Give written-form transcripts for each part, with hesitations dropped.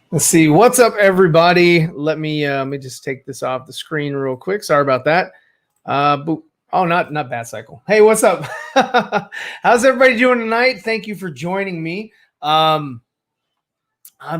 Let's see. What's up, everybody? Let me just take this off the screen real quick. Sorry about that. Boop. Oh, not Bat Cycle. Hey, what's up? How's everybody doing tonight? Thank you for joining me. I'm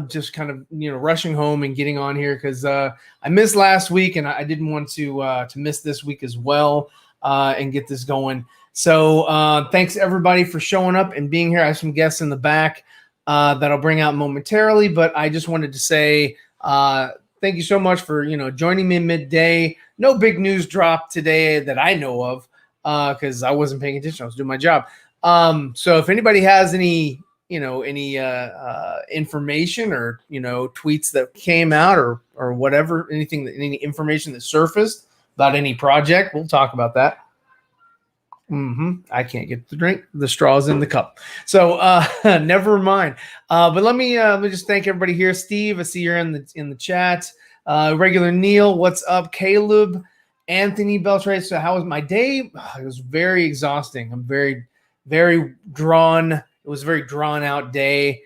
just kind of rushing home and getting on here because I missed last week and I didn't want to miss this week as well and get this going. So thanks everybody for showing up and being here. I have some guests in the back that I'll bring out momentarily, but I just wanted to say thank you so much for joining me midday. No big news drop today that I know of because I wasn't paying attention. I was doing my job. So if anybody has any information or tweets that came out or whatever, any information that surfaced about any project, we'll talk about that. I can't get the drink. The straw's in the cup. So never mind. But let me just thank everybody here. Steve, I see you're in the chat. Regular Neil, what's up? Caleb, Anthony Beltray. So how was my day? It was very exhausting. I'm very, very drawn. It was a very drawn out day.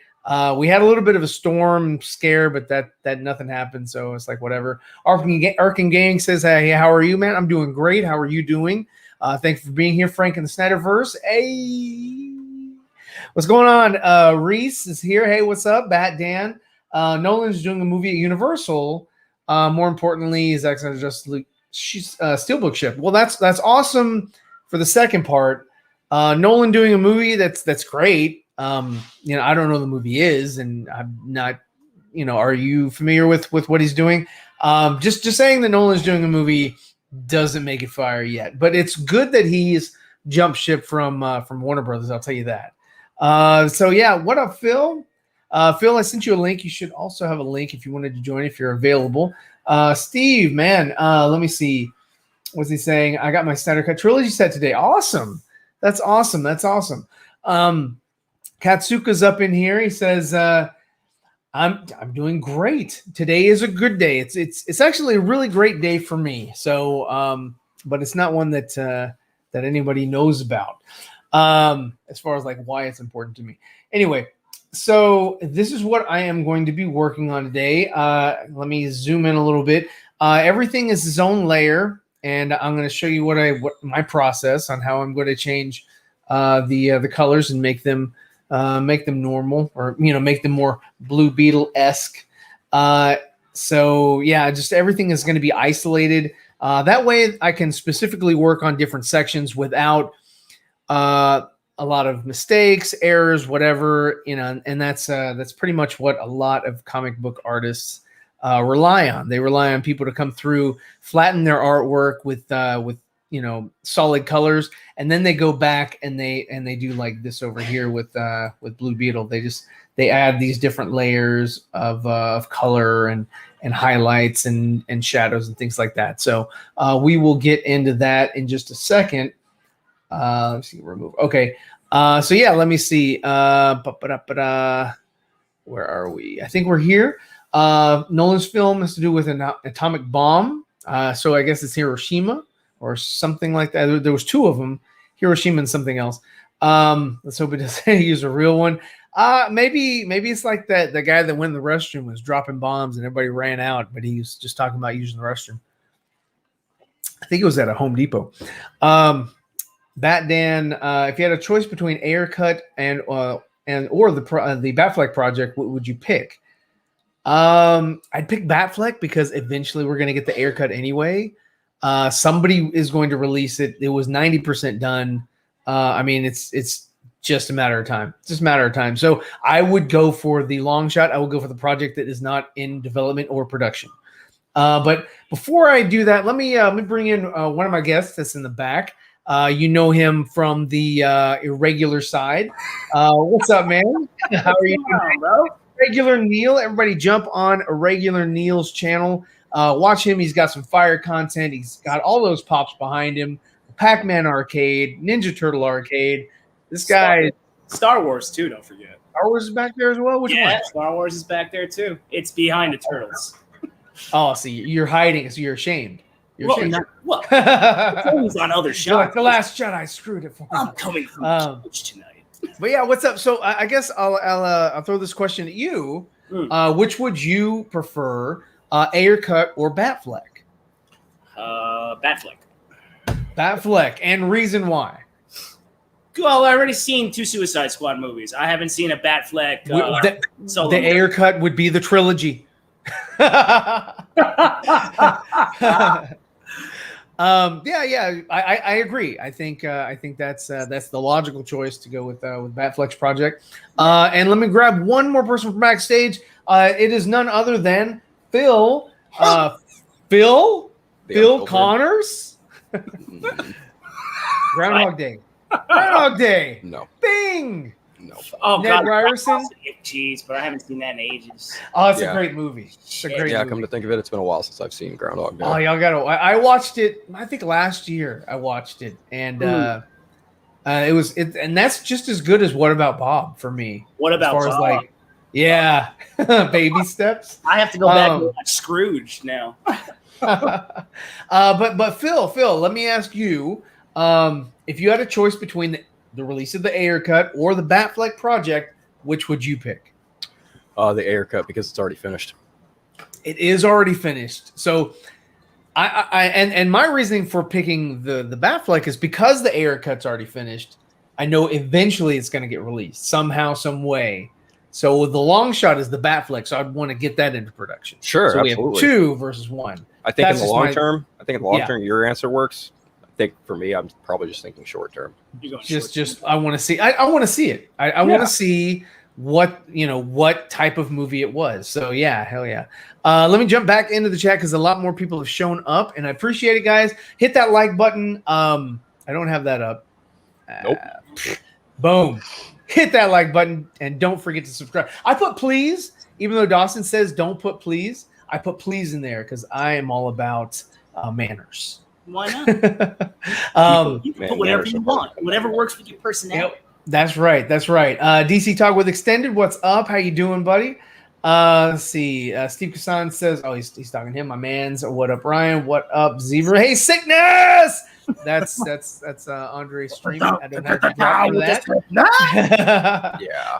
We had a little bit of a storm scare, but that nothing happened. So it's like whatever. Arkin Gang says, hey, how are you, man? I'm doing great. How are you doing? Thanks for being here, Frank in the Snyderverse. Hey, what's going on? Reese is here. Hey, what's up? Bat Dan. Nolan's doing a movie at Universal. More importantly, he's actually just Steelbook ship. Well, that's awesome for the second part. Nolan doing a movie that's great. I don't know the movie is, and I'm not. Are you familiar with what he's doing? Just saying that Nolan's doing a movie doesn't make it fire yet, but it's good that he's jumped ship from Warner Brothers. I'll tell you that. So yeah, what up, Phil? Phil, I sent you a link. You should also have a link if you wanted to join if you're available. Steve, man, let me see. What's he saying? I got my Snyder Cut trilogy set today. Awesome. That's awesome. Katsuka's up in here. He says, I'm doing great. Today is a good day. It's actually a really great day for me. So, but it's not one that anybody knows about as far as like why it's important to me. Anyway, so this is what I am going to be working on today. Let me zoom in a little bit. Everything is its own layer, and I'm going to show you what my process on how I'm going to change the colors and make them normal, or make them more Blue Beetle-esque. So yeah, just everything is going to be isolated. That way I can specifically work on different sections without a lot of mistakes, errors, whatever, and that's pretty much what a lot of comic book artists rely on. They rely on people to come through, flatten their artwork with solid colors, and then they go back and they do like this over here with Blue Beetle. They add these different layers of color and highlights and shadows and things like that. So we will get into that in just a second. Let's see, remove. Okay. So yeah, let me see. Where are we? I think we're here. Nolan's film has to do with an atomic bomb. So I guess it's Hiroshima or something like that. There was two of them, Hiroshima and something else. Let's hope it doesn't use a real one. Maybe it's like that the guy that went in the restroom was dropping bombs and everybody ran out, but he was just talking about using the restroom. I think it was at a Home Depot. Bat Dan, if you had a choice between Air Cut or the Batfleck project, what would you pick? I'd pick Batfleck because eventually we're going to get the Air Cut anyway. Somebody is going to release it. It was 90% done. I mean, it's just a matter of time. It's just a matter of time. So I would go for the long shot. I would go for the project that is not in development or production. But before I do that, let me bring in one of my guests that's in the back. You know him from the irregular side. What's up, man? How are you doing, bro? Irregular Neil. Everybody jump on Irregular Neil's channel. Watch him. He's got some fire content. He's got all those pops behind him. Pac-Man arcade, Ninja Turtle arcade. This guy. Star Wars, too, don't forget. Star Wars is back there as well? Which one? Star Wars is back there, too. It's behind the Turtles. Oh, see, you're hiding, so you're ashamed. Well, it's always on other shows. Like The Last Jedi screwed it for me. I'm coming from Twitch tonight. But yeah, what's up? So I guess I'll throw this question at you. Which would you prefer, Ayer cut or Batfleck? Batfleck. Batfleck, and reason why? Well, I already seen 2 Suicide Squad movies. I haven't seen a Batfleck. The Ayer cut would be the trilogy. I agree. I think that's the logical choice to go with Batfleck's project. And let me grab one more person from backstage. It is none other than Phil. Phil Connors. Groundhog Day. Groundhog Day. No. Bing. No. Oh, Ned God. Ryerson. Jeez, but I haven't seen that in ages. Oh, it's a great movie. It's a great movie. Come to think of it, it's been a while since I've seen Groundhog Day. Oh, y'all gotta. I watched it. I think last year I watched it, and it was. And that's just as good as What About Bob for me. What About as far Bob? As baby steps. I have to go back and watch Scrooge now. But Phil, let me ask you, if you had a choice between the release of the Ayer cut or the Batfleck project, which would you pick? The Ayer cut, because it's already finished. It is already finished. So and my reasoning for picking the Batfleck is because the Ayer cut's already finished. I know eventually it's going to get released somehow, some way. So the long shot is the Batfleck. So I'd want to get that into production. Sure, so absolutely. We have 2 versus 1. I think in the long term, your answer works. I think for me, I'm probably just thinking short term. Just I want to see. I want to see it. I want to see what type of movie it was. So yeah, hell yeah. Let me jump back into the chat because a lot more people have shown up, and I appreciate it, guys. Hit that like button. I don't have that up. Nope. Boom. Hit that like button and don't forget to subscribe. I put please, even though Dawson says don't put please. I put please in there because I am all about manners. Why not? You can Man, put whatever you want. Whatever works with your personality. Yep. That's right. DC Talk with Extended. What's up? How you doing, buddy? Let's see. Steve Kassan says, oh, he's talking to him. My man's. What up, Ryan? What up, Zeever? Hey, sickness! That's Andre streaming. I don't have to drop that. Yeah.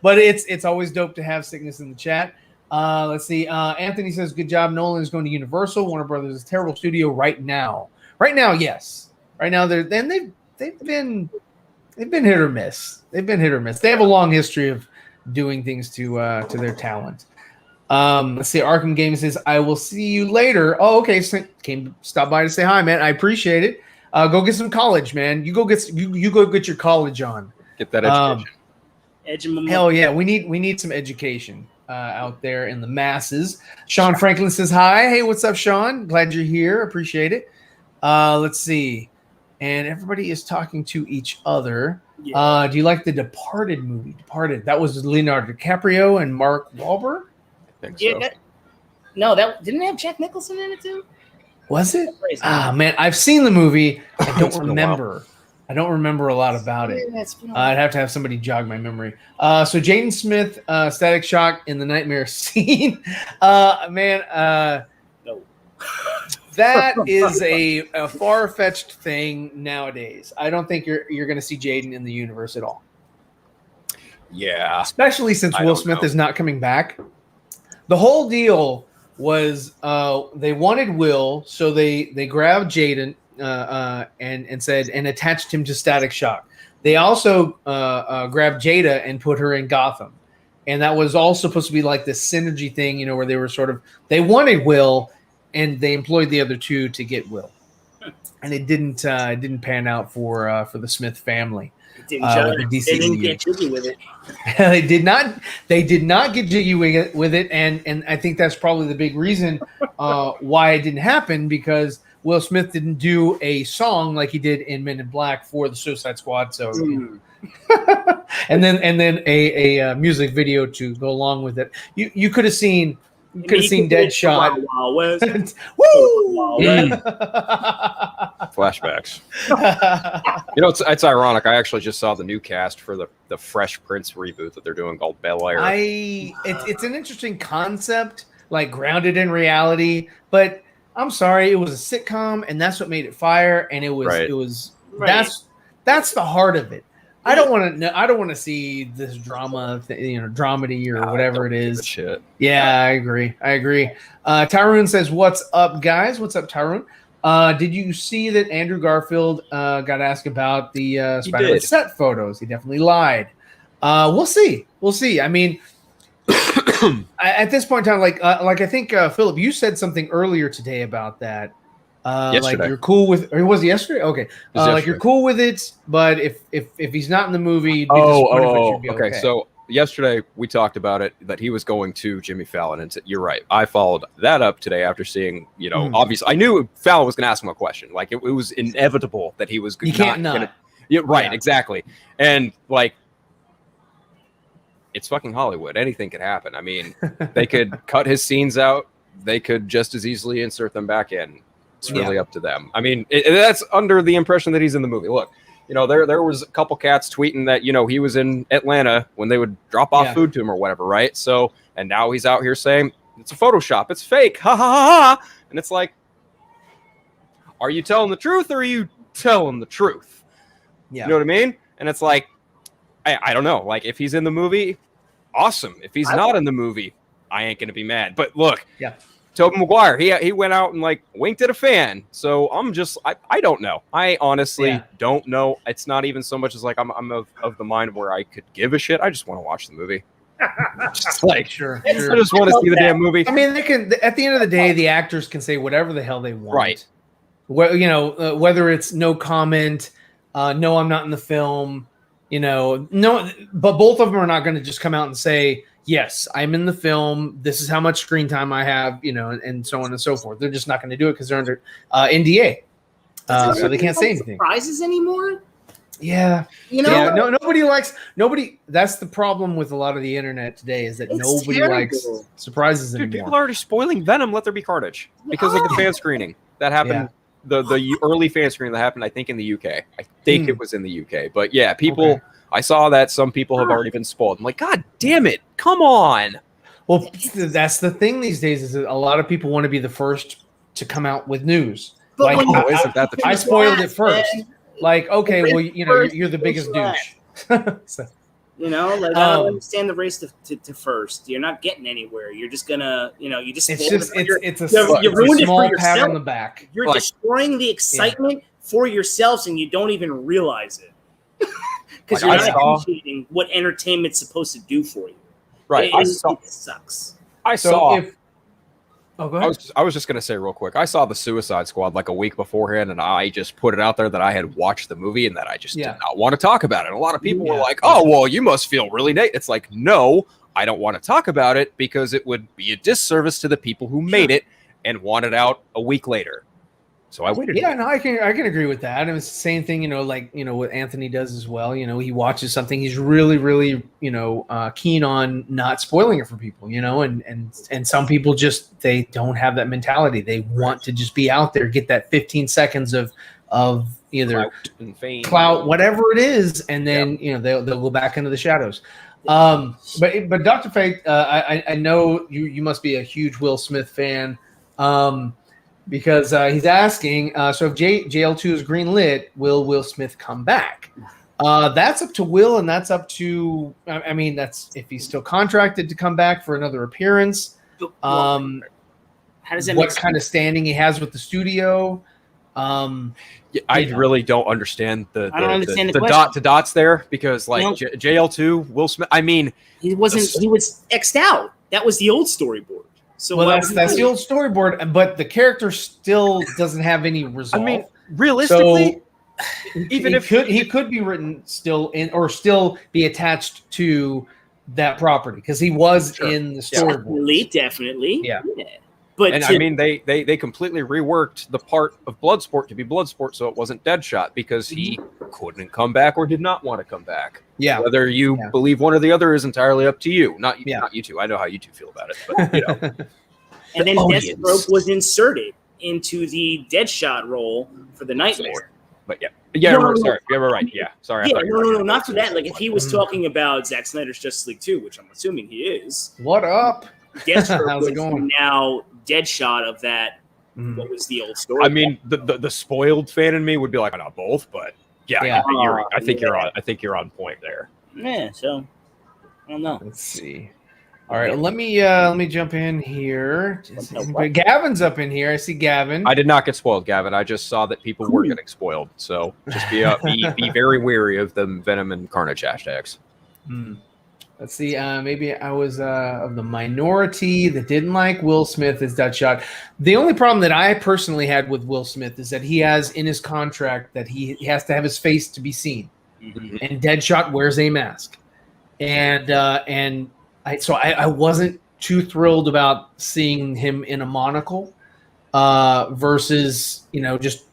But it's always dope to have sickness in the chat. Let's see. Anthony says, good job. Nolan is going to Universal. Warner Brothers is a terrible studio right now. Right now, yes. Right now, they've been hit or miss. They've been hit or miss. They have a long history of doing things to their talent. Let's see. Arkham Gaming says, I will see you later. Oh, okay. So stop by to say hi, man. I appreciate it. Go get some college, man. You go get your college on. Get that education. Hell yeah. We need some education out there in the masses. Sean Franklin says hi. Hey, what's up, Sean? Glad you're here. Appreciate it. Let's see. And everybody is talking to each other. Yeah. Do you like the Departed movie? Departed. That was Leonardo DiCaprio and Mark Wahlberg. I think so. That didn't it have Jack Nicholson in it too? Was it? Man, I've seen the movie. I don't remember. I don't remember a lot about it. I'd have to have somebody jog my memory. So Jaden Smith, Static Shock in the nightmare scene. No. That is a far-fetched thing nowadays. I don't think you're going to see Jaden in the universe at all. Yeah. Especially since Will Smith is not coming back. The whole deal was they wanted Will, so they grabbed Jaden and said and attached him to Static Shock. They also grabbed Jada and put her in Gotham. And that was all supposed to be like this synergy thing, where they were they wanted Will and they employed the other two to get Will. And it didn't pan out for the Smith family. They didn't get jiggy with it. They did not get jiggy with it, and I think that's probably the big reason why it didn't happen, because Will Smith didn't do a song like he did in Men in Black for the Suicide Squad. So, and then a music video to go along with it. You could have seen. You could have seen Deadshot. Woo! Flashbacks. It's ironic. I actually just saw the new cast for the Fresh Prince reboot that they're doing called Bel Air. It's an interesting concept, like grounded in reality. But I'm sorry, it was a sitcom, and that's what made it fire. And it was Right. That's the heart of it. I don't want to know. I don't want to see this drama, dramedy or whatever it is. Shit. Yeah, I agree. Tyrone says, "What's up, guys? What's up, Tyrone? Did you see that Andrew Garfield got asked about the Spider-Man set photos? He definitely lied. We'll see. I mean, at this point in time, like I think Philip, you said something earlier today about that. Like you're cool with, or was it yesterday? Okay, like you're cool with it, but if he's not in the movie, you'd be disappointed if it should be okay. So yesterday we talked about it, that he was going to Jimmy Fallon, and you're right. I followed that up today after seeing, obviously I knew Fallon was going to ask him a question. Like it was inevitable that he was. You can't not. Gonna, yeah, right, yeah. Exactly, and like. It's fucking Hollywood. Anything could happen. I mean, they could cut his scenes out. They could just as easily insert them back in. It's really up to them. I mean, that's under the impression that he's in the movie. Look, there was a couple cats tweeting that, he was in Atlanta when they would drop off food to him or whatever, right? So, and now he's out here saying, it's a Photoshop. It's fake. Ha, ha, ha, ha. And it's like, are you telling the truth or are you telling the truth? Yeah. You know what I mean? And it's like, I don't know. Like, if he's in the movie, awesome. If he's not in the movie, I ain't going to be mad. But look, Tobey Maguire, he went out and like winked at a fan. So I'm just, I don't know. I honestly don't know. It's not even so much as like I'm of the mind where I could give a shit. I just want to watch the movie. Just like, sure. I just want to see the damn movie. I mean, they can, at the end of the day, the actors can say whatever the hell they want. Right. Whether it's no comment, no, I'm not in the film. No, but both of them are not going to just come out and say, yes, I'm in the film. This is how much screen time I have, and so on and so forth. They're just not going to do it because they're under NDA. So they can't say anything. Surprises anymore? Yeah. Nobody. That's the problem with a lot of the internet today is that nobody likes surprises anymore. Dude, people are already spoiling Venom, Let There Be Carnage because of the fan screening that happened. Yeah. The early fan screening that happened, I think, in the UK. I think it was in the UK. But yeah, people, okay. I saw that some people have already been spoiled. I'm like, God damn it, come on. Well, that's the thing these days is that a lot of people want to be the first to come out with news. But like, isn't that the truth? I spoiled it first. Like, okay, well, you're the biggest douche. So. I don't understand the race to first. You're not getting anywhere. You're just gonna, you just. It's a small pat on the back. You're destroying the excitement for yourselves, and you don't even realize it because you're not appreciating what entertainment's supposed to do for you. Right, it sucks. Go ahead. I was just going to say real quick. I saw the Suicide Squad like a week beforehand, and I just put it out there that I had watched the movie and that I just did not want to talk about it. A lot of people were like, "Oh, well, you must feel really negative." It's like, no, I don't want to talk about it because it would be a disservice to the people who made it and want it out a week later. So I waited. Yeah, no, I can agree with that. And it's the same thing, what Anthony does as well. He watches something, he's really, really, keen on not spoiling it for people, and some people just, they don't have that mentality. They want to just be out there, get that 15 seconds of either clout and fame, whatever it is, and then they'll go back into the shadows. But Dr. Fate, I know you must be a huge Will Smith fan. Because he's asking, so if JL2 is greenlit, will Will Smith come back? That's up to Will, and that's up to, that's if he's still contracted to come back for another appearance. How does that what kind of standing he has with the studio? I really don't understand the dot to dots there because JL2, Will Smith. He was X'd out. That was the old storyboard. So that's the old storyboard, but the character still doesn't have any resolve. Realistically, even if he could be written still in or still be attached to that property because he was in the storyboard. Definitely. Yeah. But they completely reworked the part of Bloodsport to be Bloodsport, so it wasn't Deadshot because he couldn't come back or did not want to come back. Yeah, whether you believe one or the other is entirely up to you. Not you two. I know how you two feel about it, but and then Deathstroke was inserted into the Deadshot role for the Nightmare. But sorry, you were right. Yeah, sorry. No, not for that. Like if he was talking about Zack Snyder's Justice League 2, which I'm assuming he is. What up? Deathstroke How's it going? Now Deadshot of that. What was the old story? The spoiled fan in me would be like, not both, but Yeah, Yeah. I think you're on point there. Yeah, so I don't know. Let's see. All right, let me jump in here. Gavin's up in here. I see Gavin. I did not get spoiled, Gavin. I just saw that people were getting spoiled. So just be very wary of the Venom and Carnage hashtags. Let's see. Maybe I was of the minority that didn't like Will Smith as Deadshot. The only problem that I personally had with Will Smith is that he has in his contract that he has to have his face to be seen, and Deadshot wears a mask, and I wasn't too thrilled about seeing him in a monocle versus just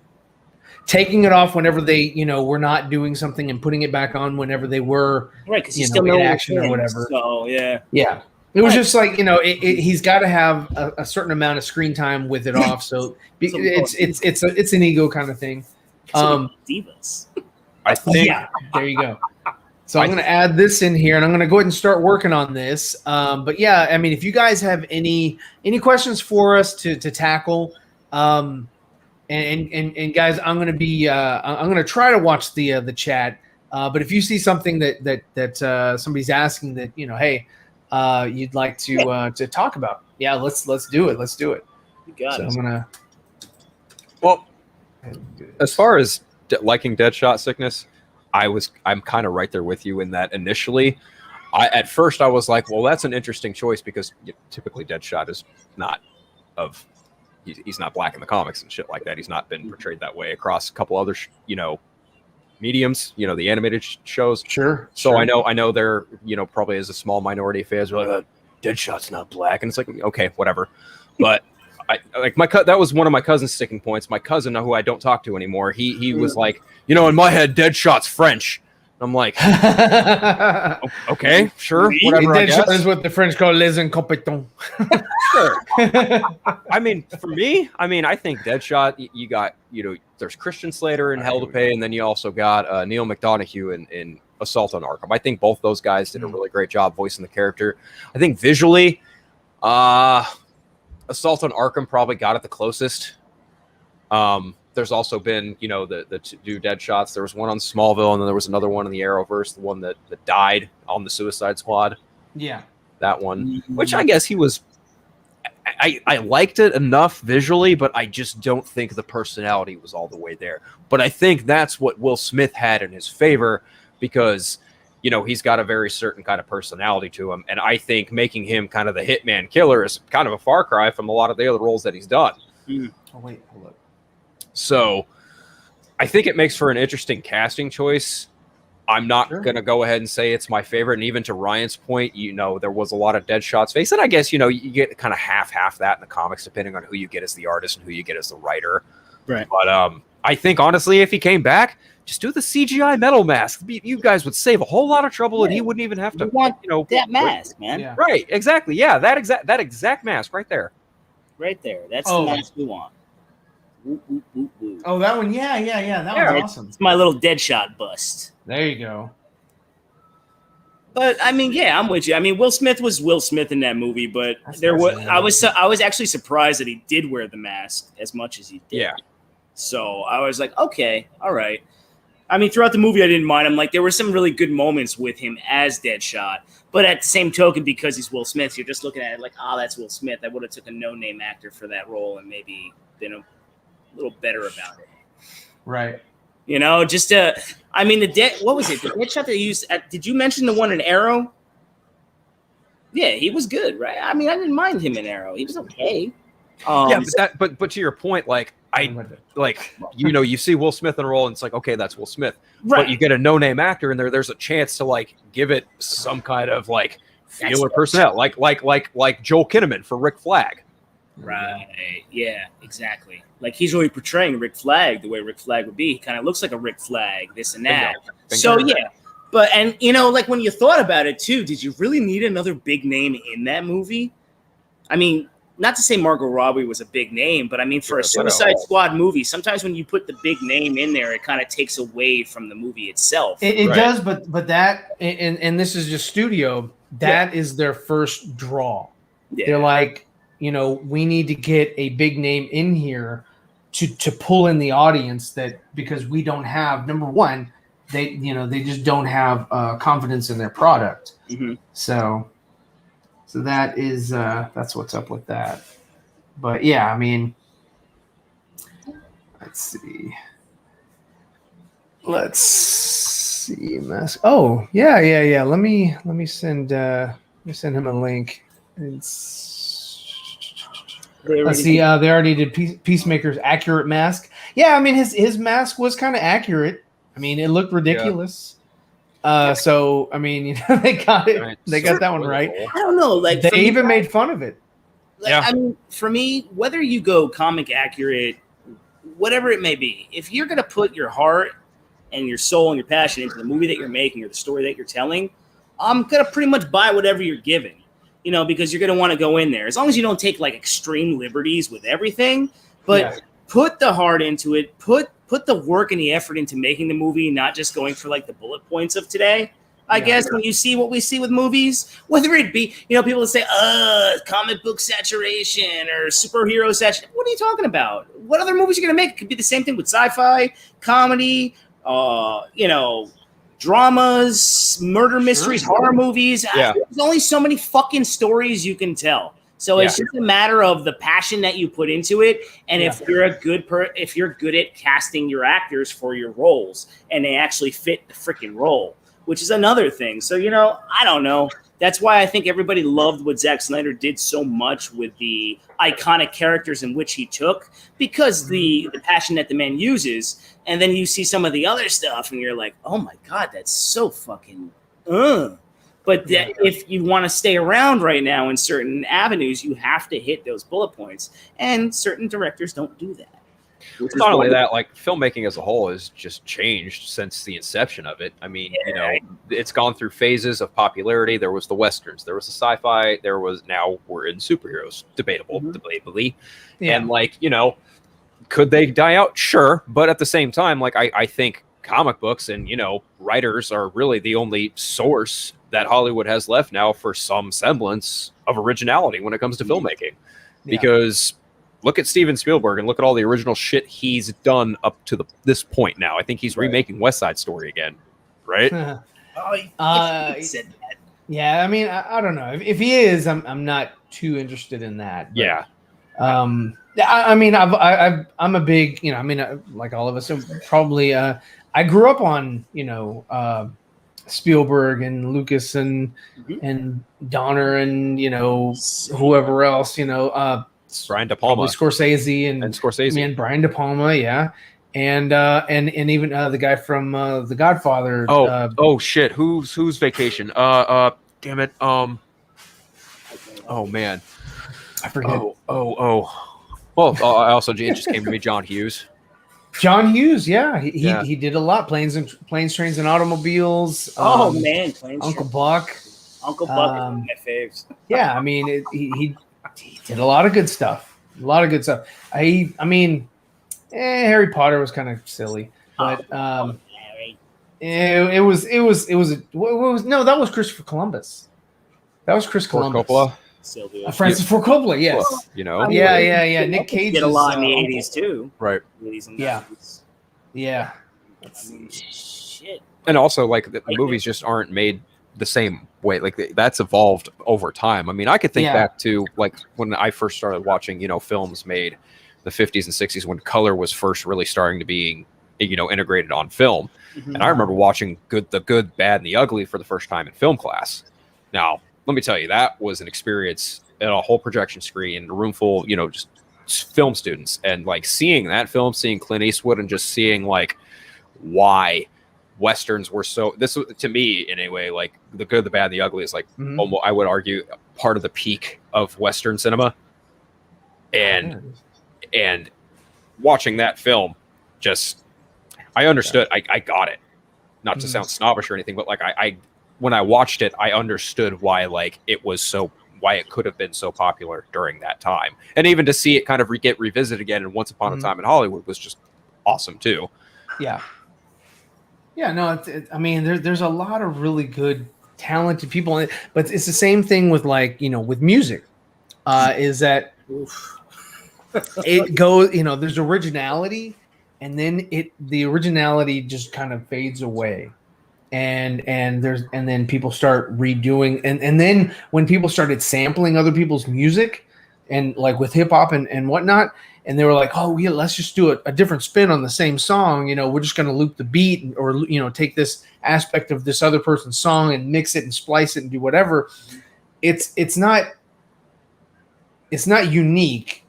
taking it off whenever they were not doing something and putting it back on whenever they were right, because he's still in action or whatever. So yeah, it was just like he's got to have a certain amount of screen time with it off. So it's an ego kind of thing. Divas. I think. Yeah, there you go. So I'm going to add this in here, and I'm going to go ahead and start working on this. But yeah, I mean, if you guys have any questions for us to tackle, and guys, I'm going to try to watch the chat. But if you see something that somebody's asking that hey, you'd like to talk about, yeah, let's do it. Let's do it. You got it. I'm gonna. Well, as far as liking Deadshot sickness, I'm kind of right there with you in that initially. At first I was like, well, that's an interesting choice because typically Deadshot is not he's not black in the comics and shit like that. He's not been portrayed that way across a couple other mediums, the animated shows. Sure. So I know there probably is a small minority of fans who are like, Deadshot's not black, and it's like, okay, whatever. But that was one of my cousin's sticking points. My cousin, who I don't talk to anymore, he was like, in my head, Deadshot's French. I'm like, okay, sure, whatever. Deadshot is what the French call les incompetents. Sure. I mean, for me, I think Deadshot. You got, there's Christian Slater in Hell to Pay, and then you also got Neil McDonough in Assault on Arkham. I think both those guys did a really great job voicing the character. I think visually, Assault on Arkham probably got it the closest. There's also been, the two Deadshots. There was one on Smallville, and then there was another one in the Arrowverse, the one that died on the Suicide Squad. Yeah. That one, which I guess he was... I liked it enough visually, but I just don't think the personality was all the way there. But I think that's what Will Smith had in his favor because, he's got a very certain kind of personality to him. And I think making him kind of the hitman killer is kind of a far cry from a lot of the other roles that he's done. Oh, wait, hold up. So I think it makes for an interesting casting choice. I'm not going to go ahead and say it's my favorite. And even to Ryan's point, there was a lot of Deadshot's face. And I guess, you get kind of half that in the comics, depending on who you get as the artist and who you get as the writer. Right. But I think, honestly, if he came back, just do the CGI metal mask. You guys would save a whole lot of trouble, and he wouldn't even have to. You want that mask, man. Yeah. Right, exactly. Yeah, that exact mask right there. Right there. That's the mask we want. Oh, that one. Yeah. That was awesome. It's my little Deadshot bust. There you go. But I mean, yeah, I'm with you. I mean, Will Smith was Will Smith in that movie, but I was actually surprised that he did wear the mask as much as he did. Yeah. So I was like, okay, all right. I mean, throughout the movie, I didn't mind him. Like, there were some really good moments with him as Deadshot. But at the same token, because he's Will Smith, you're just looking at it like, that's Will Smith. I would have took a no-name actor for that role and maybe been a little better about it. Right. I mean, what was it? The Deadshot that he used, did you mention the one in Arrow? Yeah, he was good, right? I mean, I didn't mind him in Arrow. He was okay. But to your point, you see Will Smith in a role and it's like, okay, that's Will Smith. Right. But you get a no-name actor in there's a chance to give it some kind of feel or personnel, like Joel Kinnaman for Rick Flag. Right. Yeah, exactly. Like he's really portraying Rick Flag the way Rick Flag would be. He kind of looks like a Rick Flag, this and that. Bingo. So yeah. But when you thought about it too, did you really need another big name in that movie? I mean, not to say Margot Robbie was a big name, but I mean, for a Suicide Squad movie, sometimes when you put the big name in there, it kind of takes away from the movie itself. It does, but that, and this is just studio, that is their first draw. Yeah. They're like, we need to get a big name in here to pull in the audience, that because we don't have, number one, they just don't have confidence in their product. Mm-hmm. So that is that's what's up with that. But yeah, I mean, let's see. Mask. Oh yeah. Let me send him a link. Let's see. They already did Peacemaker's accurate mask. Yeah, I mean his mask was kind of accurate. I mean, it looked ridiculous. So I mean, they got it. Right. They got that one right. I don't know. Like they even made fun of it. Like, I mean, for me, whether you go comic accurate, whatever it may be, if you're gonna put your heart and your soul and your passion into the movie that you're making or the story that you're telling, I'm gonna pretty much buy whatever you're giving, because you're gonna want to go in there. As long as you don't take like extreme liberties with everything, but put the heart into it, put the work and the effort into making the movie, not just going for like the bullet points of today. I guess when you see what we see with movies, whether it be, people that say, comic book saturation or superhero saturation. What are you talking about? What other movies are you going to make? It could be the same thing with sci-fi, comedy, dramas, murder mysteries, horror movies. There's only so many fucking stories you can tell. So it's just a matter of the passion that you put into it, and if you're if you're good at casting your actors for your roles, and they actually fit the freaking role, which is another thing. So I don't know. That's why I think everybody loved what Zack Snyder did so much with the iconic characters in which he took, because the passion that the man uses, and then you see some of the other stuff, and you're like, oh my god, that's so fucking. But if you want to stay around right now in certain avenues, you have to hit those bullet points. And certain directors don't do that. Not only that, like filmmaking as a whole has just changed since the inception of it. I mean, it's gone through phases of popularity. There was the Westerns, there was the sci-fi, now we're in superheroes, debatably. Yeah. And could they die out? Sure. But at the same time, I think comic books and, writers are really the only source that Hollywood has left now for some semblance of originality when it comes to filmmaking. Because look at Steven Spielberg and look at all the original shit he's done up to this point now. I think he's remaking West Side Story again, right? He said that. Yeah, I mean, I don't know. If he is, I'm not too interested in that. But, I mean, I'm a big, like all of us, probably. I grew up on, Spielberg and Lucas and Donner and whoever else, Brian De Palma, Scorsese and Brian De Palma, and even the guy from The Godfather. Shit, who's Vacation? Damn it. Oh man, I forget. Well, also it just came to me, John Hughes. John Hughes, he did a lot. Planes, Trains, and Automobiles. Man, Uncle Buck. Uncle Buck is one of my faves. Yeah, I mean, he did a lot of good stuff. I mean, Harry Potter was kind of silly, but it was that was Christopher Columbus. That was Chris Columbus. Coppola. Francis Ford Coppola, yes. Yeah. Nick Cage did a lot in the 80s too. Right. 80s and 90s. Yeah. Shit. And also, the movies just aren't made the same way. That's evolved over time. I mean, I could think back to when I first started watching, films made the 50s and 60s when color was first really starting to be, integrated on film. And I remember watching The Good, Bad, and the Ugly for the first time in film class. Now, let me tell you, that was an experience at a whole projection screen, a room full, just film students, and seeing that film, seeing Clint Eastwood, and just seeing why Westerns were so. This to me, anyway, The Good, the Bad, and the Ugly is almost, I would argue, part of the peak of Western cinema. And watching that film, I understood. I got it. Not to sound snobbish or anything, but I when I watched it, I understood why why it could have been so popular during that time. And even to see it kind of get revisited again and Once Upon a Time in Hollywood was just awesome too. Yeah. Yeah, no, I mean, there's a lot of really good, talented people in it, but it's the same thing with with music, is that it goes, there's originality, and then the originality just kind of fades away. And then people start redoing, and then when people started sampling other people's music, and like with hip hop and whatnot, and they were like, oh yeah, let's just do a different spin on the same song. We're just going to loop the beat, or take this aspect of this other person's song and mix it and splice it and do whatever. It's not unique.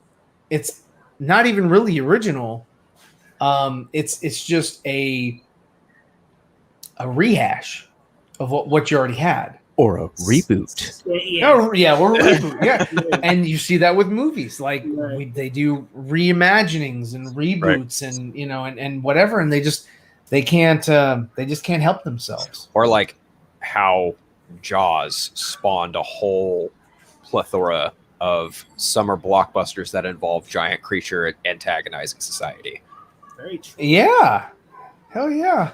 It's not even really original. It's just a rehash of what you already had, or a reboot. Yeah. Or a reboot. Yeah, and you see that with movies, like they do reimaginings and reboots, and and whatever, and they just can't help themselves. Or like how Jaws spawned a whole plethora of summer blockbusters that involve giant creature antagonizing society. Very true. Yeah, hell yeah.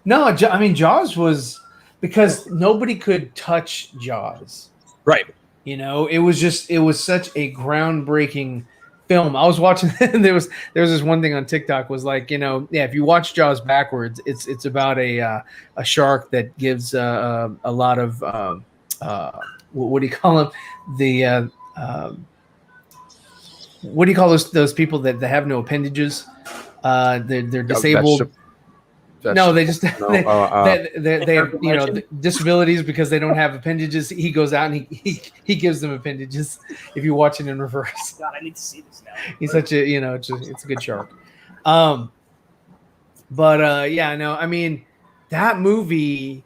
No, I mean Jaws was, because nobody could touch Jaws. Right. It was such a groundbreaking film. I was watching there was this one thing on TikTok was like, if you watch Jaws backwards, it's about a shark that gives a lot of what do you call them? The what do you call those people that have no appendages? They're disabled. No, they just they have disabilities because they don't have appendages. He goes out and he gives them appendages. If you watch it in reverse, God, I need to see this now. He's such a it's a good shark. I mean that movie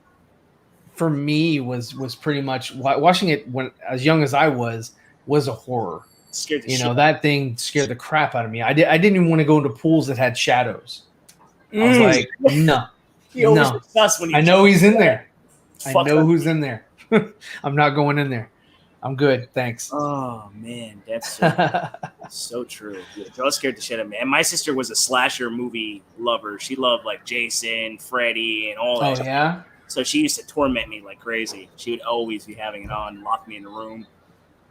for me was pretty much watching it when as young as I was a horror. Scared the shit. That thing scared the crap out of me. I didn't even want to go into pools that had shadows. I was like, no. I know he's in there. I know who's in there. I'm not going in there. I'm good. Thanks. Oh, man. That's so true. Yeah, Jaws scared the shit out of me. And my sister was a slasher movie lover. She loved like Jason, Freddy, and all that. Oh, yeah? So she used to torment me like crazy. She would always be having it on, lock me in the room.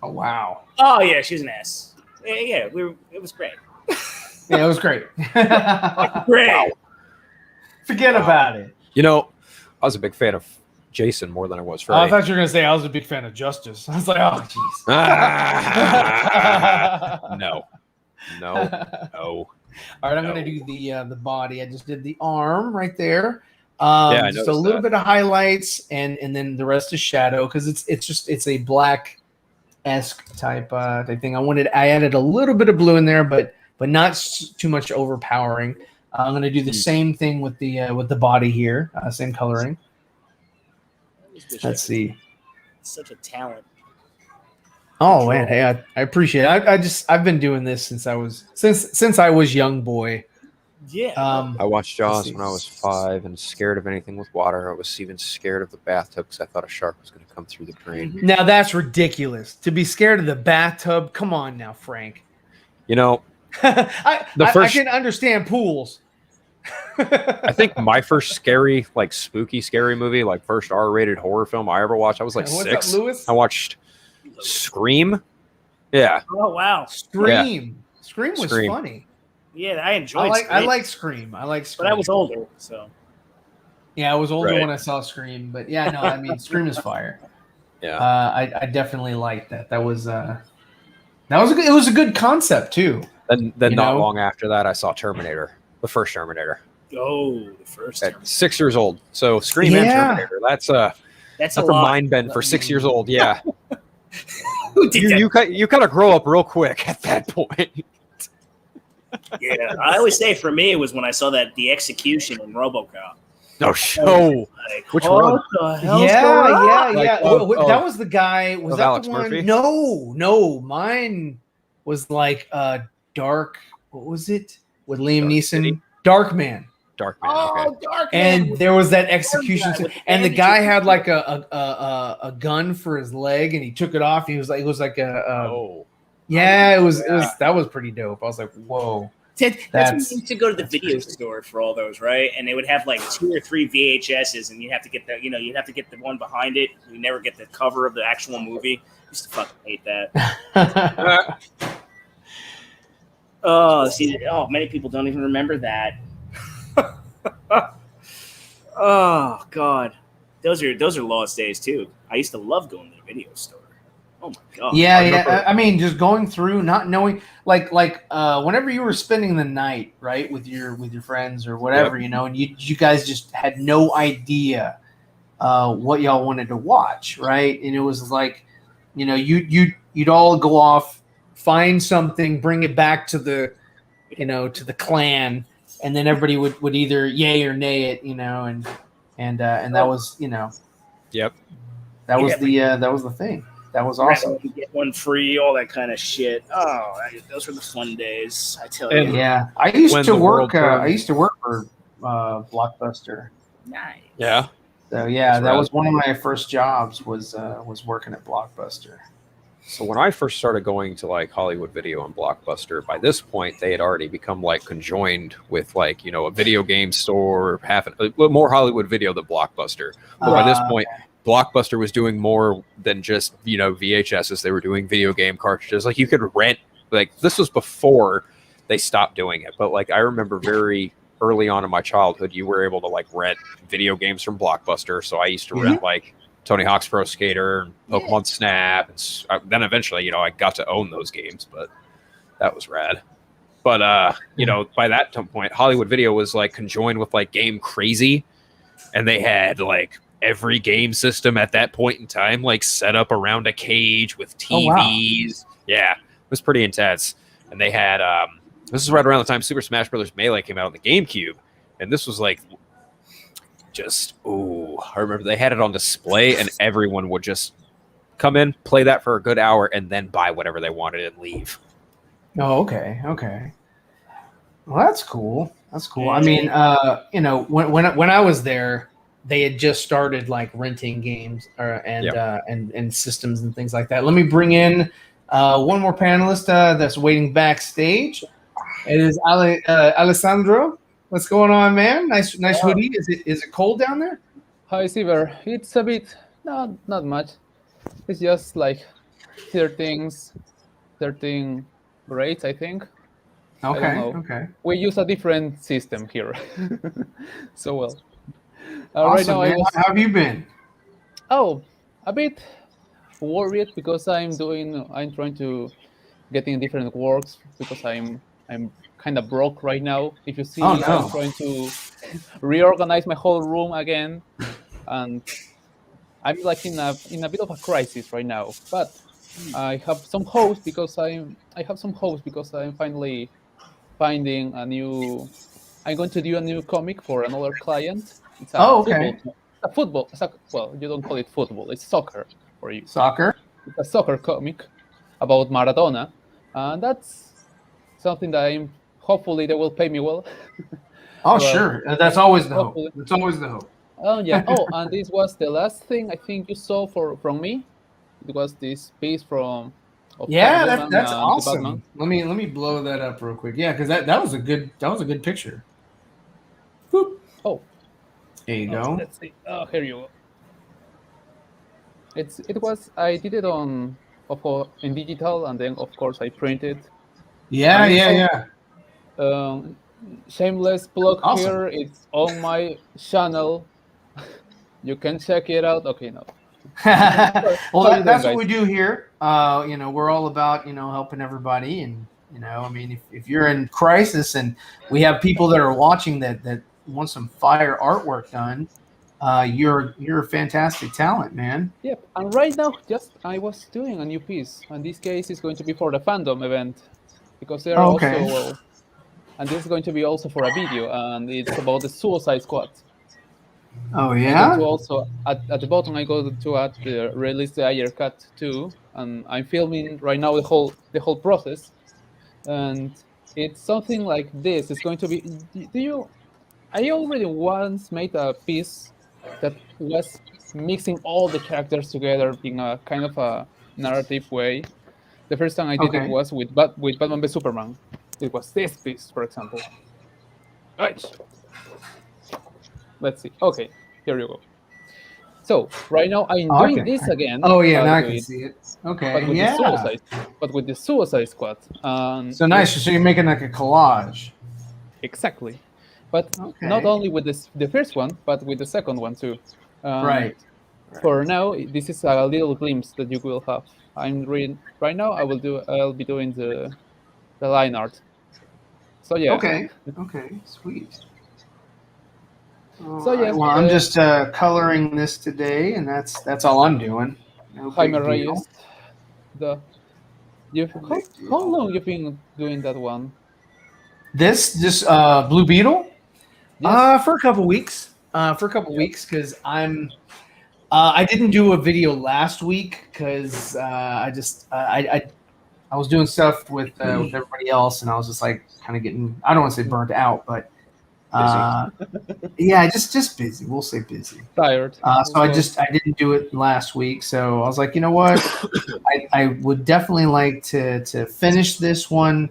Oh, wow. Oh, yeah. She's an ass. Yeah, it was great. Yeah, it was great. Great. Wow. Forget about it. I was a big fan of Jason more than I was Freddy. I thought you were going to say I was a big fan of Justice. I was like, oh, jeez. No. All right, I'm going to do the body. I just did the arm right there. I just a little bit of highlights, and then the rest is shadow, because it's a black-esque type thing. I added a little bit of blue in there, but not too much overpowering. I'm going to do the same thing with the body here, same coloring. Let's see. Such a talent. Oh man, hey, I appreciate it. I've been doing this since I was young boy. Yeah. I watched Jaws when I was 5 and scared of anything with water. I was even scared of the bathtub because I thought a shark was going to come through the drain. Now that's ridiculous. To be scared of the bathtub? Come on now, Frank. I can understand pools. I think my first scary, like spooky, scary movie, like first R-rated horror film I ever watched, I was like 6. Up, Lewis? I watched Scream. Yeah. Oh wow. Scream. Yeah. Scream was funny. Yeah, I enjoyed Scream. I like Scream. But I was older, so. Yeah, I was older when I saw Scream, but yeah, no, I mean Scream is fire. Yeah. I definitely liked that. It was a good concept too. Then not long after that, I saw Terminator, the first Terminator. Oh, the first. At 6 years old. So Scream and Terminator. That's a mind bend for 6 years old. Yeah. you kind of grow up real quick at that point. Yeah, I always say for me it was when I saw the execution in RoboCop. No show. Like, which one? Yeah. That was the guy. Was that Alex the one? Murphy? No. Mine was like Dark. What was it with Liam Neeson? City? Darkman. Darkman. Okay. Darkman. And there was that execution, and the guy had like a gun for his leg, and he took it off. It was like Yeah, it was that was pretty dope. I was like, whoa. That's when you used to go to the video store for all those, right? And they would have like 2 or 3 VHSs, and you'd have to get the one behind it. You never get the cover of the actual movie. I used to fucking hate that. Oh, see, many people don't even remember that. Oh God, those are lost days too. I used to love going to the video store. Oh my God. Yeah. I mean, just going through, not knowing, like whenever you were spending the night, right, with your friends or whatever, Yep. and you guys just had no idea what y'all wanted to watch, right? And it was like, you'd all go off, find something, bring it back to the, to the clan, and then everybody would either yay or nay it, and that was, Yep. that was the thing. That was awesome. Get one free, all that kind of shit. Oh, those were the fun days. I tell you. Yeah, I used to work for Blockbuster. Nice. Yeah. So yeah, that was one of my first jobs was working at Blockbuster. So when I first started going to like Hollywood Video and Blockbuster, by this point they had already become like conjoined with like, a video game store, more Hollywood Video than Blockbuster. But by this point, Blockbuster was doing more than just, VHSs. They were doing video game cartridges. Like you could rent, like this was before they stopped doing it. But like I remember very early on in my childhood, you were able to like rent video games from Blockbuster. So I used to rent like Tony Hawk's Pro Skater and Pokemon Snap. And then eventually, I got to own those games, but that was rad. But, by that point, Hollywood Video was like conjoined with like Game Crazy. And they had like every game system at that point in time, like set up around a cage with TVs. Oh, wow. Yeah, it was pretty intense. And they had, this is right around the time Super Smash Bros. Melee came out on the GameCube. And this was like, I remember they had it on display and everyone would just come in, play that for a good hour, and then buy whatever they wanted and leave. Oh, okay. Well, that's cool. I mean, when I was there, they had just started like renting games and systems and things like that. Let me bring in one more panelist that's waiting backstage. It is Alessandro. What's going on, man? Nice hoodie. Is it cold down there? Hi, Zeever. It's a bit not much. It's just like 13 grades, I think. Okay. We use a different system here. So well. Awesome, right now, how have you been? Oh, a bit worried because I'm trying to get in different works because I'm kind of broke right now. If you see, I'm trying to reorganize my whole room again, and I'm like in a bit of a crisis right now. But I have some hopes because I'm finally finding a new. I'm going to do a new comic for another client. It's a football. Well, you don't call it football. It's soccer for you. Soccer. It's a soccer comic about Maradona, and that's something that hopefully they will pay me well. Oh, sure. That's always the hope. That's always the hope. Oh, yeah. Oh, and this was the last thing I think you saw from me. It was this piece from. That's awesome. Let me blow that up real quick. Yeah, because that was a good picture. Boop. Oh, there you go. Let's see. Oh, here you go. I did it in digital, and then of course I printed. Yeah. Shameless plug here. It's on my channel. You can check it out. Okay, no. Well, that's what we do here. We're all about helping everybody, and I mean, if you're in crisis and we have people that are watching that want some fire artwork done, you're a fantastic talent, man. Yep. And right now, I was doing a new piece, and this case is going to be for the fandom event because they're also. And this is going to be also for a video, and it's about the Suicide Squad. Oh yeah. Also at the bottom, I go to add the release the Ayer cut too, and I'm filming right now the whole process, and it's something like this. It's going to be. I already once made a piece that was mixing all the characters together in a kind of a narrative way. The first time I did it was with Batman v Superman. It was this piece, for example. Right. Let's see. Okay, here you go. So right now I'm doing this again. Oh yeah, now I but can with, see it. Okay, but with yeah. the Suicide Squad. So nice. So you're making like a collage. Exactly, but not Okay. only with the first one, but with the second one too. And Right. for now, this is a little glimpse that you will have. I'm reading right now. I'll be doing the line art. So yeah. Okay. Okay. Sweet. All So yeah. right. Well, I'm just coloring this today, and that's all I'm doing. No Jaime big deal. Reyes. The you No how big how deal. long you been doing that one? This Blue Beetle. Yes. For a couple weeks. For a couple weeks because I didn't do a video last week because I was doing stuff with everybody else, and I was just like kind of getting, I don't want to say burnt out, but yeah, just busy. We'll say busy. Tired. So I didn't do it last week. So I was like, you know what, I would definitely like to finish this one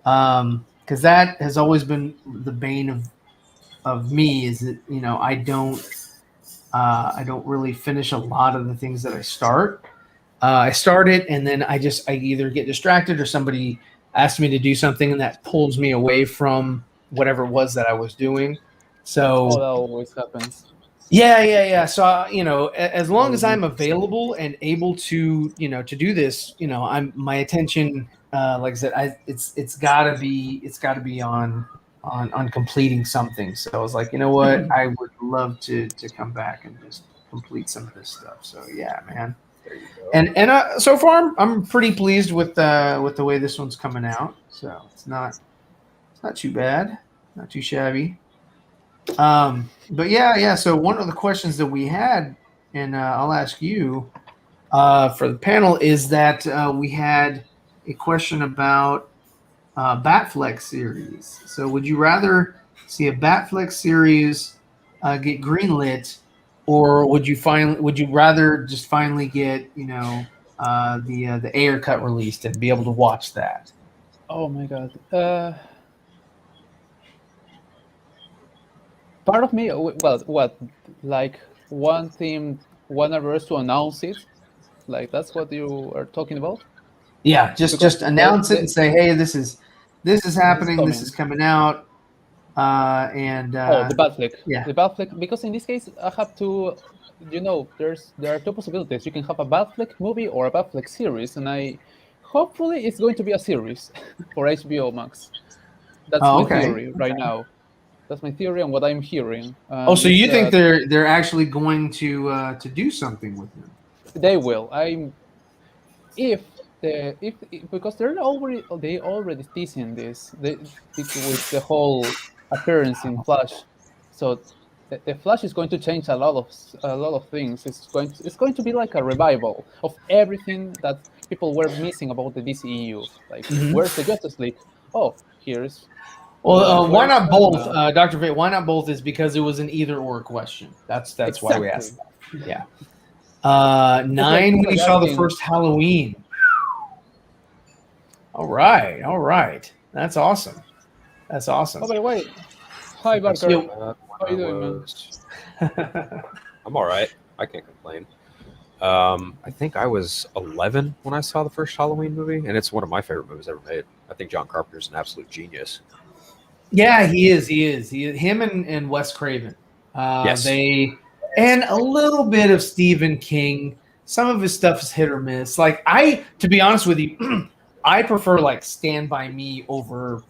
because that has always been the bane of me. Is that I don't really finish a lot of the things that I start. I start it and then I either get distracted or somebody asks me to do something and that pulls me away from whatever it was that I was doing. So that always happens. yeah. So as long as I'm available and able to to do this, I'm my attention. Like I said, it's gotta be on completing something. So I was like, you know what, I would love to come back and just complete some of this stuff. So yeah, man. There you go. And so far, I'm pretty pleased with the way this one's coming out. So it's not too bad, not too shabby. But yeah. So one of the questions that we had, and I'll ask you for the panel, is that we had a question about Batflex series. So would you rather see a Batflex series get greenlit, or would you rather just finally get the Ayer cut released and be able to watch that? Oh my god. Part of me, well, what, like one team, one averse to announce it, like that's what you are talking about. Yeah, just announce it and say, hey, this is happening, this is coming out, and the Batfleck. yeah. The Batfleck, because in this case, I have to, there are two possibilities. You can have a Batfleck movie or a Batfleck series, and hopefully it's going to be a series for HBO Max. That's my theory right now. That's my theory and what I'm hearing. So you think they're actually going to do something with him? They will. Because they already teasing this with the whole appearance in Flash, so the Flash is going to change a lot of things. It's going to be like a revival of everything that people were missing about the DCEU. Like, where's the Justice League? Oh, here's. Well, why not both, Dr. Fate? Why not both? Is because it was an either-or question. That's exactly why we asked that. Yeah. 9 when you saw the first Halloween. All right. That's awesome. Oh, by the way, hi Barker. How are you doing, man? I'm all right. I can't complain. I think I was 11 when I saw the first Halloween movie, and it's one of my favorite movies ever made. I think John Carpenter's an absolute genius. Yeah, he is. Him and Wes Craven. Yes. And a little bit of Stephen King. Some of his stuff is hit or miss. Like to be honest with you, I prefer like Stand By Me over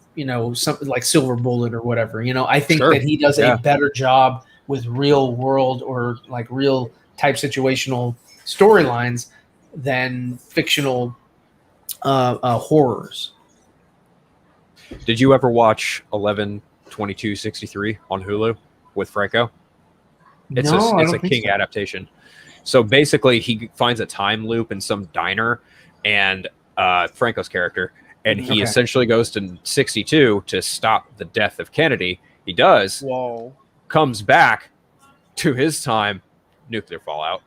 something like Silver Bullet or whatever. I think that he does a better job with real world or like real type situational storylines than fictional horrors. Did you ever watch 11/22/63 on Hulu with Franco? It's a King adaptation. So basically, he finds a time loop in some diner, and Franco's character, and he essentially goes to 62 to stop the death of Kennedy. He does. Whoa. Comes back to his time, nuclear fallout.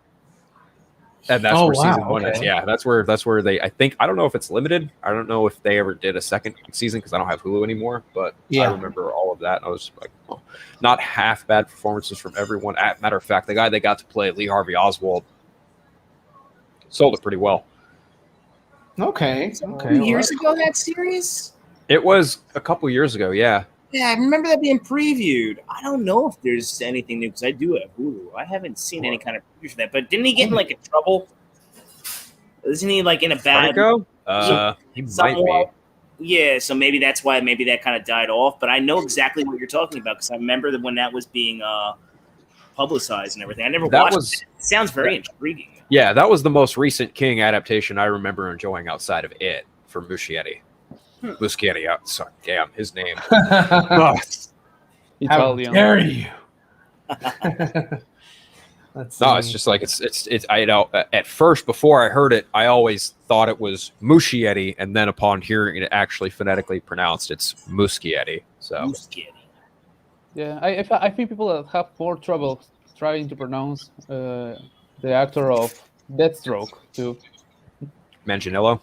And that's where season 1 is. Okay. Yeah, that's where they. I think I don't know if it's limited. I don't know if they ever did a second season because I don't have Hulu anymore. But I remember all of that, and I was like, oh, not half bad performances from everyone. Matter of fact, the guy they got to play Lee Harvey Oswald sold it pretty well. Okay. Years ago, that series. It was a couple years ago. Yeah. Yeah, I remember that being previewed. I don't know if there's anything new because I do have Hulu. I haven't seen any kind of preview for that. But didn't he get in like in trouble? Isn't he like in a bad? He might be. Yeah, so maybe that's why maybe that kind of died off. But I know exactly what you're talking about because I remember that when that was being publicized and everything. I never watched it. It sounds very intriguing. Yeah, that was the most recent King adaptation I remember enjoying outside of it for Muschietti. Muschietti, sorry, damn, his name. How Italian. dare you? No, it's just like it's. I know at first before I heard it, I always thought it was Muschietti, and then upon hearing it actually phonetically pronounced, it's Muschietti. So Muschietti. Yeah, I think people have more trouble trying to pronounce the actor of Deathstroke too. Manganiello.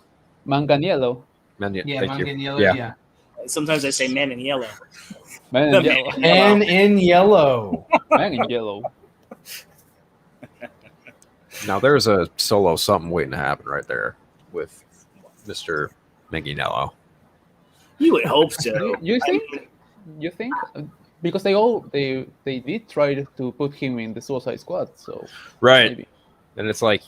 Manganiello. Thank you. Manganiello, Yeah. Sometimes I say Man in Yellow. Man in Yellow. Man in Yellow. Man in Yellow. Now there's a solo something waiting to happen right there with Mr. Manganiello. You would hope so. You think? You think? Because they did try to put him in the Suicide Squad, so right. Maybe. And it's like,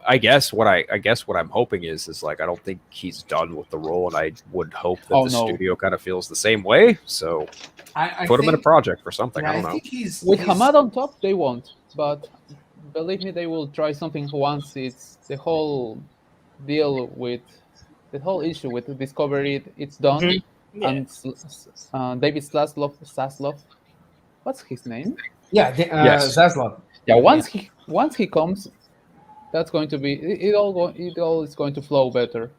I guess what I'm hoping is like I don't think he's done with the role, and I would hope that studio kind of feels the same way. So I put him in a project for something. I don't know. With Hamada on top, they won't. But believe me, they will try something once it's the whole deal with the whole issue with Discovery. It's done, Mm-hmm. and David Zaslav, what's his name? Yeah, Yes. Zaslav. Yeah, once he comes, that's going to be it. All is going to flow better.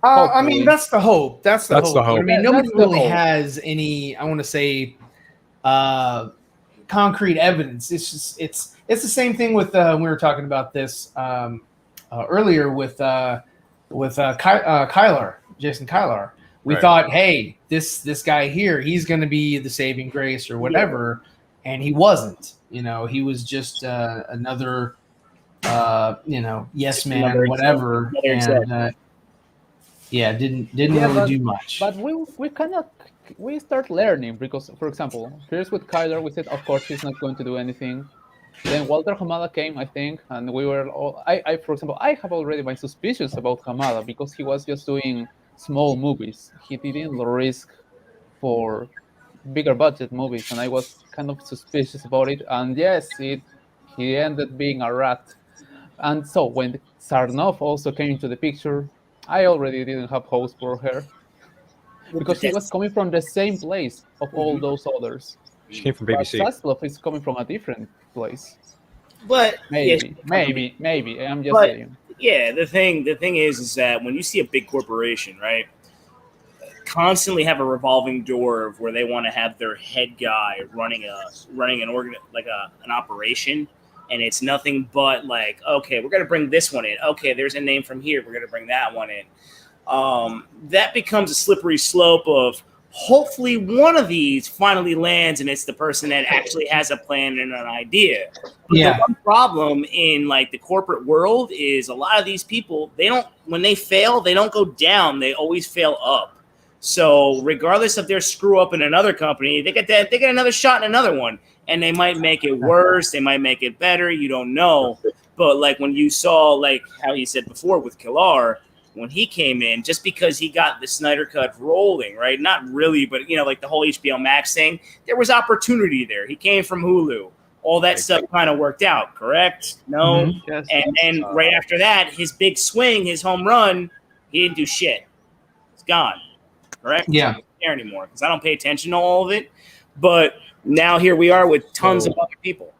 I mean, that's the hope. That's the hope. I mean, nobody That's the really hope. has any. I want to say, concrete evidence. It's just it's the same thing with we were talking about this earlier with Kyler, Jason Kyler. We thought, hey, this guy here, he's going to be the saving grace or whatever, and he wasn't. You know, he was just another, yes man, or whatever, and didn't really do much. But we start learning because, for example, first with Kyler, we said, of course, he's not going to do anything. Then Walter Hamada came, I think, and we were all. For example, I have already been suspicious about Hamada because he was just doing small movies. He didn't risk for bigger budget movies, and I was kind of suspicious about it. And yes, he ended being a rat. And so when Sarnoff also came into the picture, I already didn't have hopes for her because he was coming from the same place of all those others. She came from BBC. But Zaslav is coming from a different place. But maybe. I'm just saying. Yeah, the thing is that when you see a big corporation, right, constantly have a revolving door of where they want to have their head guy running an operation, and it's nothing but like, okay, we're gonna bring this one in. Okay, there's a name from here. We're gonna bring that one in. That becomes a slippery slope of hopefully one of these finally lands and it's the person that actually has a plan and an idea. But the one problem in like the corporate world is a lot of these people, when they fail, they don't go down. They always fail up. So regardless of their screw up in another company, they get another shot in another one, and they might make it worse. They might make it better. You don't know. But like when you saw like how he said before with Kilar, when he came in, just because he got the Snyder Cut rolling, right? Not really, but like the whole HBO Max thing, there was opportunity there. He came from Hulu. All that stuff kind of worked out, correct? No? Mm-hmm. Yes. And then right after that, his big swing, his home run, he didn't do shit. It's gone, correct? Yeah. I don't care anymore because I don't pay attention to all of it. But now here we are with tons of other people.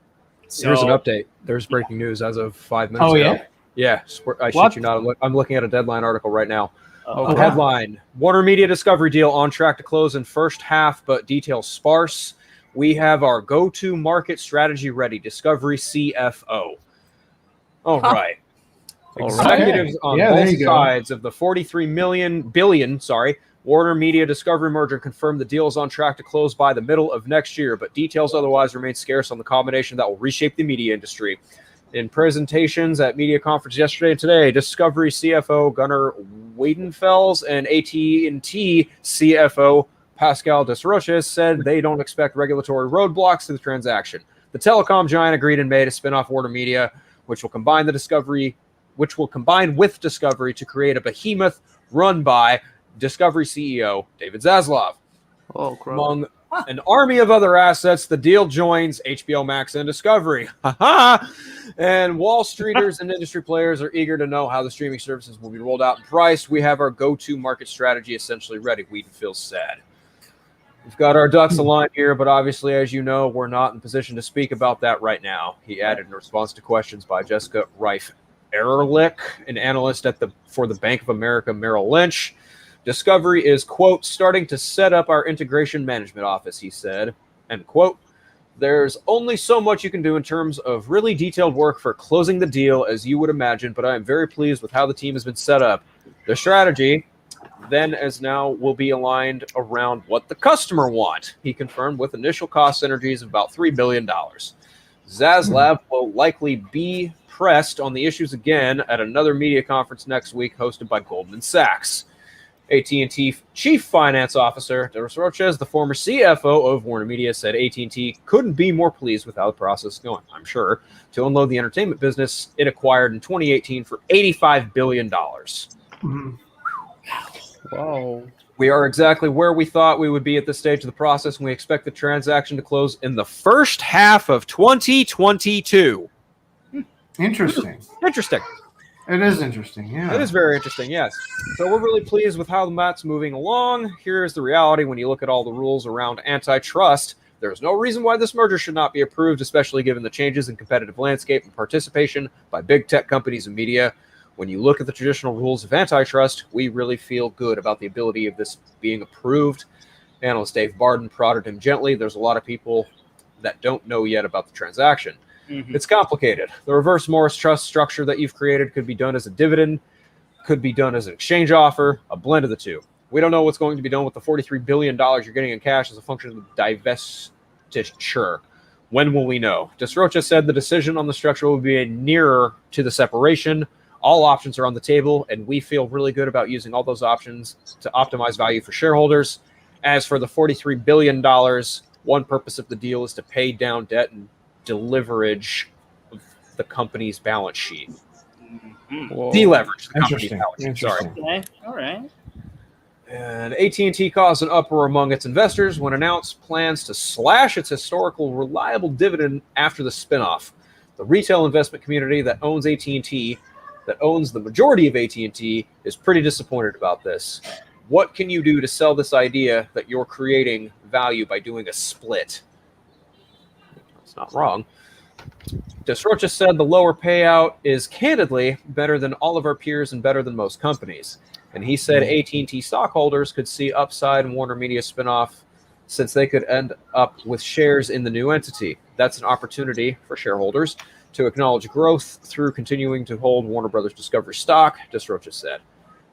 So, here's an update. There's breaking news as of 5 minutes ago. Yeah? Yeah, I shit you not. I'm looking at a Deadline article right now. Oh, Headline: Warner Media Discovery deal on track to close in first half, but details sparse. We have our go-to market strategy ready. Discovery CFO. All right. All Executives on Yeah, there both you go. sides of the 43 billion, Warner Media Discovery merger confirmed the deal is on track to close by the middle of next year, but details otherwise remain scarce on the combination that will reshape the media industry. In presentations at media conference yesterday and today, Discovery CFO Gunnar Weidenfels and AT&T CFO Pascal Desroches said they don't expect regulatory roadblocks to the transaction. The telecom giant agreed in May to spin off Warner Media, which will combine with Discovery to create a behemoth run by Discovery CEO David Zaslav. Oh, crap. Among an army of other assets, the deal joins HBO Max and Discovery. And Wall Streeters and industry players are eager to know how the streaming services will be rolled out and priced. We have our go-to market strategy essentially ready. Wheaton feels sad. We've got our ducks aligned here, but obviously, as you know, we're not in position to speak about that right now, he added in response to questions by Jessica Reif Ehrlich, an analyst for the Bank of America Merrill Lynch. Discovery is, quote, starting to set up our integration management office, he said, end quote. There's only so much you can do in terms of really detailed work for closing the deal, as you would imagine, but I am very pleased with how the team has been set up. Their strategy, then as now, will be aligned around what the customer want, he confirmed, with initial cost synergies of about $3 billion. Zaslav will likely be pressed on the issues again at another media conference next week hosted by Goldman Sachs. AT&T Chief Finance Officer Desroches, the former CFO of Warner Media, said AT&T couldn't be more pleased with how the process is going, I'm sure, to unload the entertainment business it acquired in 2018 for $85 billion. Wow. We are exactly where we thought we would be at this stage of the process, and we expect the transaction to close in the first half of 2022. Interesting. Interesting. It is interesting, yeah. It is very interesting, yes. So we're really pleased with how the mat's moving along. Here's the reality when you look at all the rules around antitrust. There's no reason why this merger should not be approved, especially given the changes in competitive landscape and participation by big tech companies and media. When you look at the traditional rules of antitrust, we really feel good about the ability of this being approved. Analyst Dave Barden prodded him gently. There's a lot of people that don't know yet about the transaction. It's complicated. The reverse Morris trust structure that you've created could be done as a dividend, could be done as an exchange offer, a blend of the two. We don't know what's going to be done with the $43 billion you're getting in cash as a function of the divestiture. When will we know? Desrocha said the decision on the structure will be nearer to the separation. All options are on the table, and we feel really good about using all those options to optimize value for shareholders. As for the $43 billion, one purpose of the deal is to pay down debt and deleverage of the company's balance sheet. Deleverage the company's balance sheet. Sorry. Okay. All right. And AT&T caused an uproar among its investors when announced plans to slash its historical reliable dividend after the spinoff. The retail investment community that owns AT&T, that owns the majority of AT&T, is pretty disappointed about this. What can you do to sell this idea that you're creating value by doing a split? It's not wrong. Desrocha said the lower payout is candidly better than all of our peers and better than most companies. And he said AT&T stockholders could see upside in Warner Media spinoff since they could end up with shares in the new entity. That's an opportunity for shareholders to acknowledge growth through continuing to hold Warner Brothers Discovery stock, Desrocha said.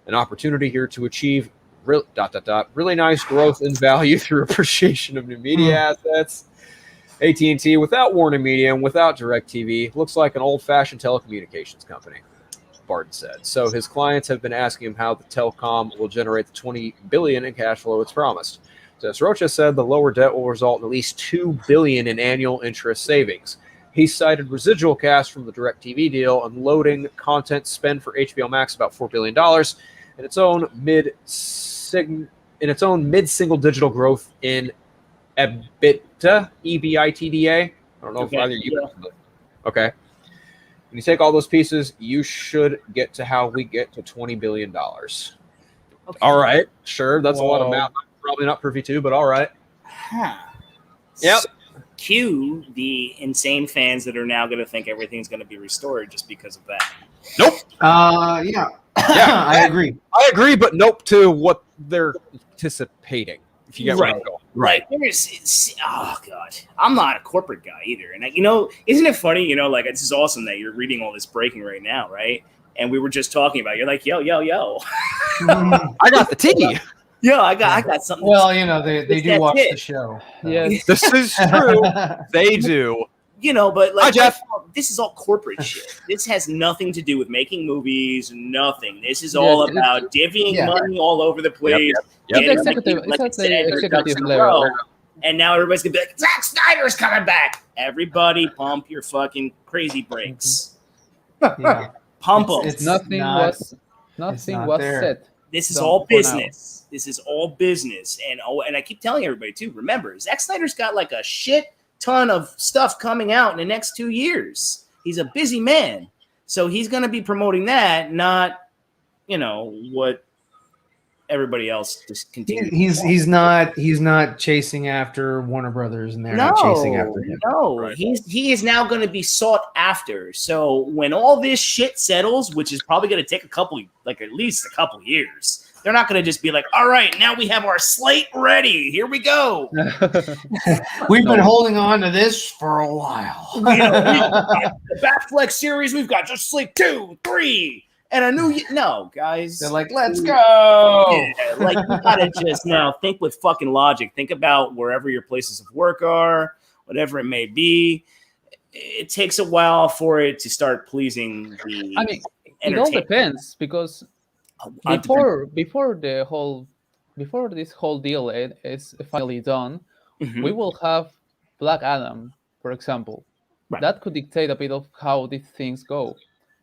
An opportunity here to achieve really nice growth in value through appreciation of new media assets. AT&T, without Warner Media and without DirecTV, looks like an old-fashioned telecommunications company, Barton said. So his clients have been asking him how the telecom will generate the $20 billion in cash flow it's promised. Desrocha said the lower debt will result in at least $2 billion in annual interest savings. He cited residual cash from the DirecTV deal, unloading content spend for HBO Max about $4 billion, in its own mid-single digital growth in EBITDA, EBITDA. I don't know if either you. Okay. When you take all those pieces, you should get to how we get to $20 billion. Okay. All right. Sure. That's a lot of math. I'm probably not privy to, but all right. Yep. So, cue the insane fans that are now going to think everything's going to be restored just because of that. Nope. Yeah. I agree. I agree, but nope to what they're anticipating. If you get where I'm going. Right. Oh God, I'm not a corporate guy either. And isn't it funny? Like this is awesome that you're reading all this breaking right now, right? And we were just talking about. You're like, yo. I got the tea. Yo, I got something. Well, they do watch the show. Yes. This is true. They do. But like, Hi, Jeff. this is all corporate shit. This has nothing to do with making movies. Nothing. This is all about divvying money all over the place. Yep. It's the executive level. And now everybody's gonna be like, Zack Snyder's coming back. Everybody, pump your fucking crazy brakes. Yeah. Pump them. Nothing was said. This is all business. This is all business. And I keep telling everybody too. Remember, Zack Snyder's got like a shit ton of stuff coming out in the next 2 years. He's a busy man, so he's going to be promoting that, not what everybody else just continues. He's not chasing after Warner Brothers, and they're not chasing after him. No, Right. he is now going to be sought after. So when all this shit settles, which is probably going to take at least a couple years. They're not going to just be like, all right, now we have our slate ready. Here we go. We've been holding on to this for a while. The Batfleck series, we've got just slate 2, 3, and a new. No, guys. They're like, let's go. Yeah, like, you got to just now think with fucking logic. Think about wherever your places of work are, whatever it may be. It takes a while for it to start pleasing the. I mean, it all depends because. Before this whole deal is finally done, we will have Black Adam, for example. Right. That could dictate a bit of how these things go.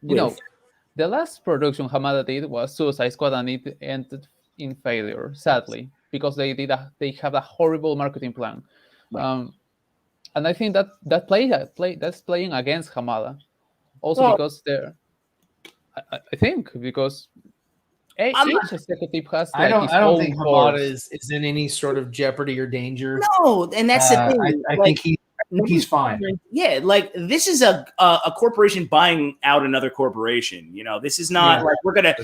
The last production Hamada did was Suicide Squad, and it ended in failure, sadly, because they have a horrible marketing plan. Right. And I think that's playing against Hamada, also because I think because. Each executive has. I don't think Hamada is in any sort of jeopardy or danger. No, and that's the thing. I think he's fine. Yeah, like this is a corporation buying out another corporation. This is not like we're gonna.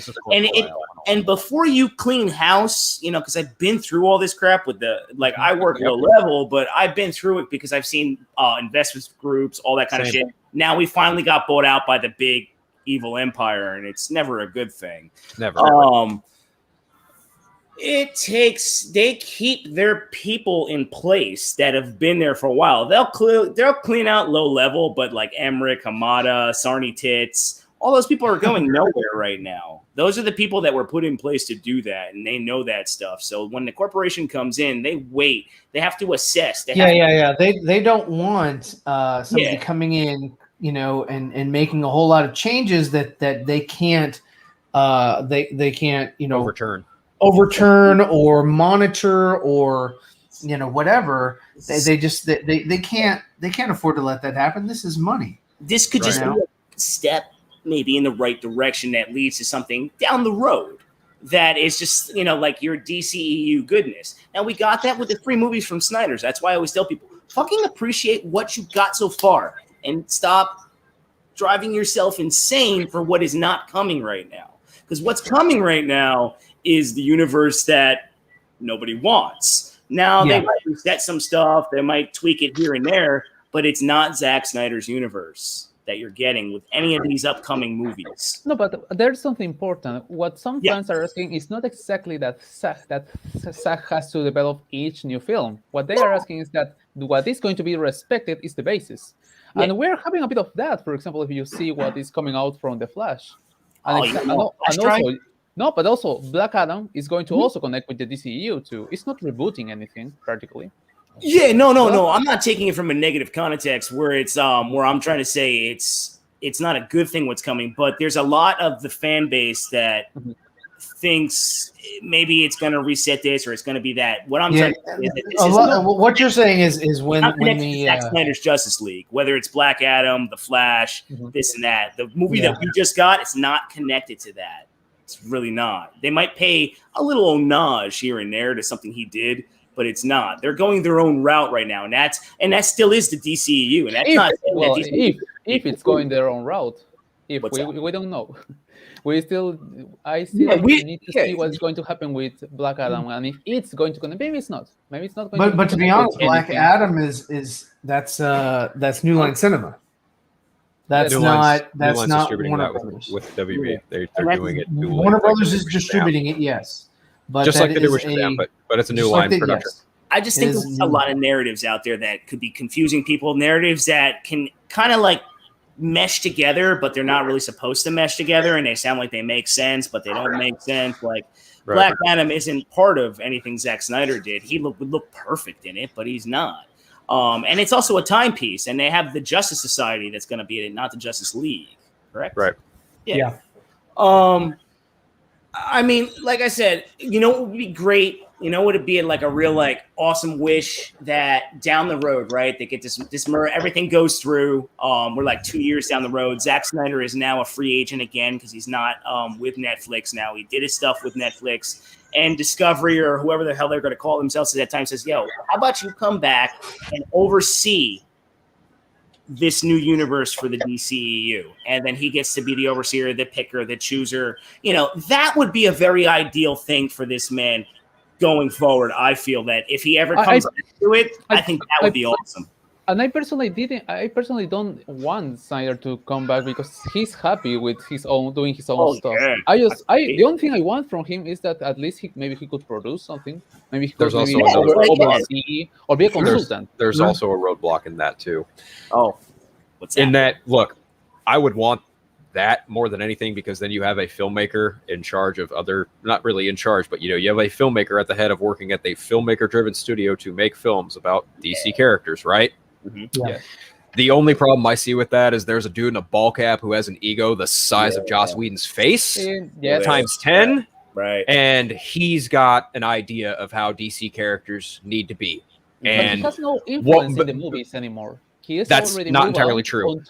And before you clean house, because I've been through all this crap with I work low level, but I've been through it because I've seen investment groups, all that kind of shit. Now we finally got bought out by the big evil empire, and it's never a good thing. Never. They keep their people in place that have been there for a while. They'll clean out low level, but like Emmerich, Hamada, Sarni Tits, all those people are going nowhere right now. Those are the people that were put in place to do that, and they know that stuff. So when the corporation comes in, they wait. They have to assess. They don't want somebody coming in, and making a whole lot of changes that they can't they can't overturn or monitor or whatever. They can't afford to let that happen. This is money. This could just be a step maybe in the right direction that leads to something down the road that is just like your DCEU goodness. Now we got that with the 3 movies from Snyder's. That's why I always tell people fucking appreciate what you got so far. And stop driving yourself insane for what is not coming right now. Because what's coming right now is the universe that nobody wants. Now they might reset some stuff. They might tweak it here and there. But it's not Zack Snyder's universe that you're getting with any of these upcoming movies. No, but there's something important. What some fans are asking is not exactly that Zack has to develop each new film. What they are asking is that what is going to be respected is the basis. Yeah. And we're having a bit of that. For example, if you see what is coming out from The Flash. But also Black Adam is going to also connect with the DCEU too. It's not rebooting anything practically. Yeah, no. I'm not taking it from a negative context where it's where I'm trying to say it's not a good thing what's coming, but there's a lot of the fan base that thinks maybe it's going to reset this or it's going to this what you're saying is when the Zack Snyder's Justice League, whether it's Black Adam, The Flash, this and that, the movie that we just got, it's not connected to that. It's really not. They might pay a little homage here and there to something he did, but it's not. They're going their own route right now, and that still is the DCEU, and that's if it's going their own route. We don't know. I still we- need to yeah. see what's going to happen with Black Adam, and if it's going to maybe it's not. Maybe it's not going But to be connect honest, with Black anything. Adam is that's New Line Cinema. That's New not Line's distributing Warner that Brothers. with WB. Yeah. They're And doing it. Warner Brothers is distributing it, yes, but just that like they do is with Shazam, but it's a New just Line like that, production. yes. I just It think is there's a new. lot of narratives out there that could be confusing people. Narratives that can kind of like mesh together, but they're not really supposed to mesh together, and they sound like they make sense, but they don't make sense. Like Right. Black Adam isn't part of anything Zack Snyder did. He would look perfect in it, but he's not. And it's also a timepiece, and they have the Justice Society that's going to be in it, not the Justice League. Correct? Right. Yeah. I mean, like I said, what would be great? Would it be like a real like awesome wish that down the road, right? They get this everything goes through. We're like 2 years down the road. Zack Snyder is now a free agent again because he's not with Netflix now. He did his stuff with Netflix, and Discovery or whoever the hell they're going to call themselves at that time says, "Yo, how about you come back and oversee this new universe for the DCEU?" And then he gets to be the overseer, the picker, the chooser. That would be a very ideal thing for this man going forward. I feel that if he ever comes to it, I think that would be awesome. And I personally don't want Snyder to come back because he's happy with doing his own stuff. Yeah. The only thing I want from him is that at least maybe he could produce something. Maybe he could There's maybe also oversee or be a consultant. There's also a roadblock in that too. Oh, what's that? In that, look, I would want that more than anything because then you have a filmmaker in charge of not really in charge, but you have a filmmaker at the head of working at the filmmaker-driven studio to make films about DC characters, right? Mm-hmm. Yeah. The only problem I see with that is there's a dude in a ball cap who has an ego the size of Joss Whedon's face times 10, right? And he's got an idea of how DC characters need to be. And but he has no influence in the movies anymore. That's not entirely true.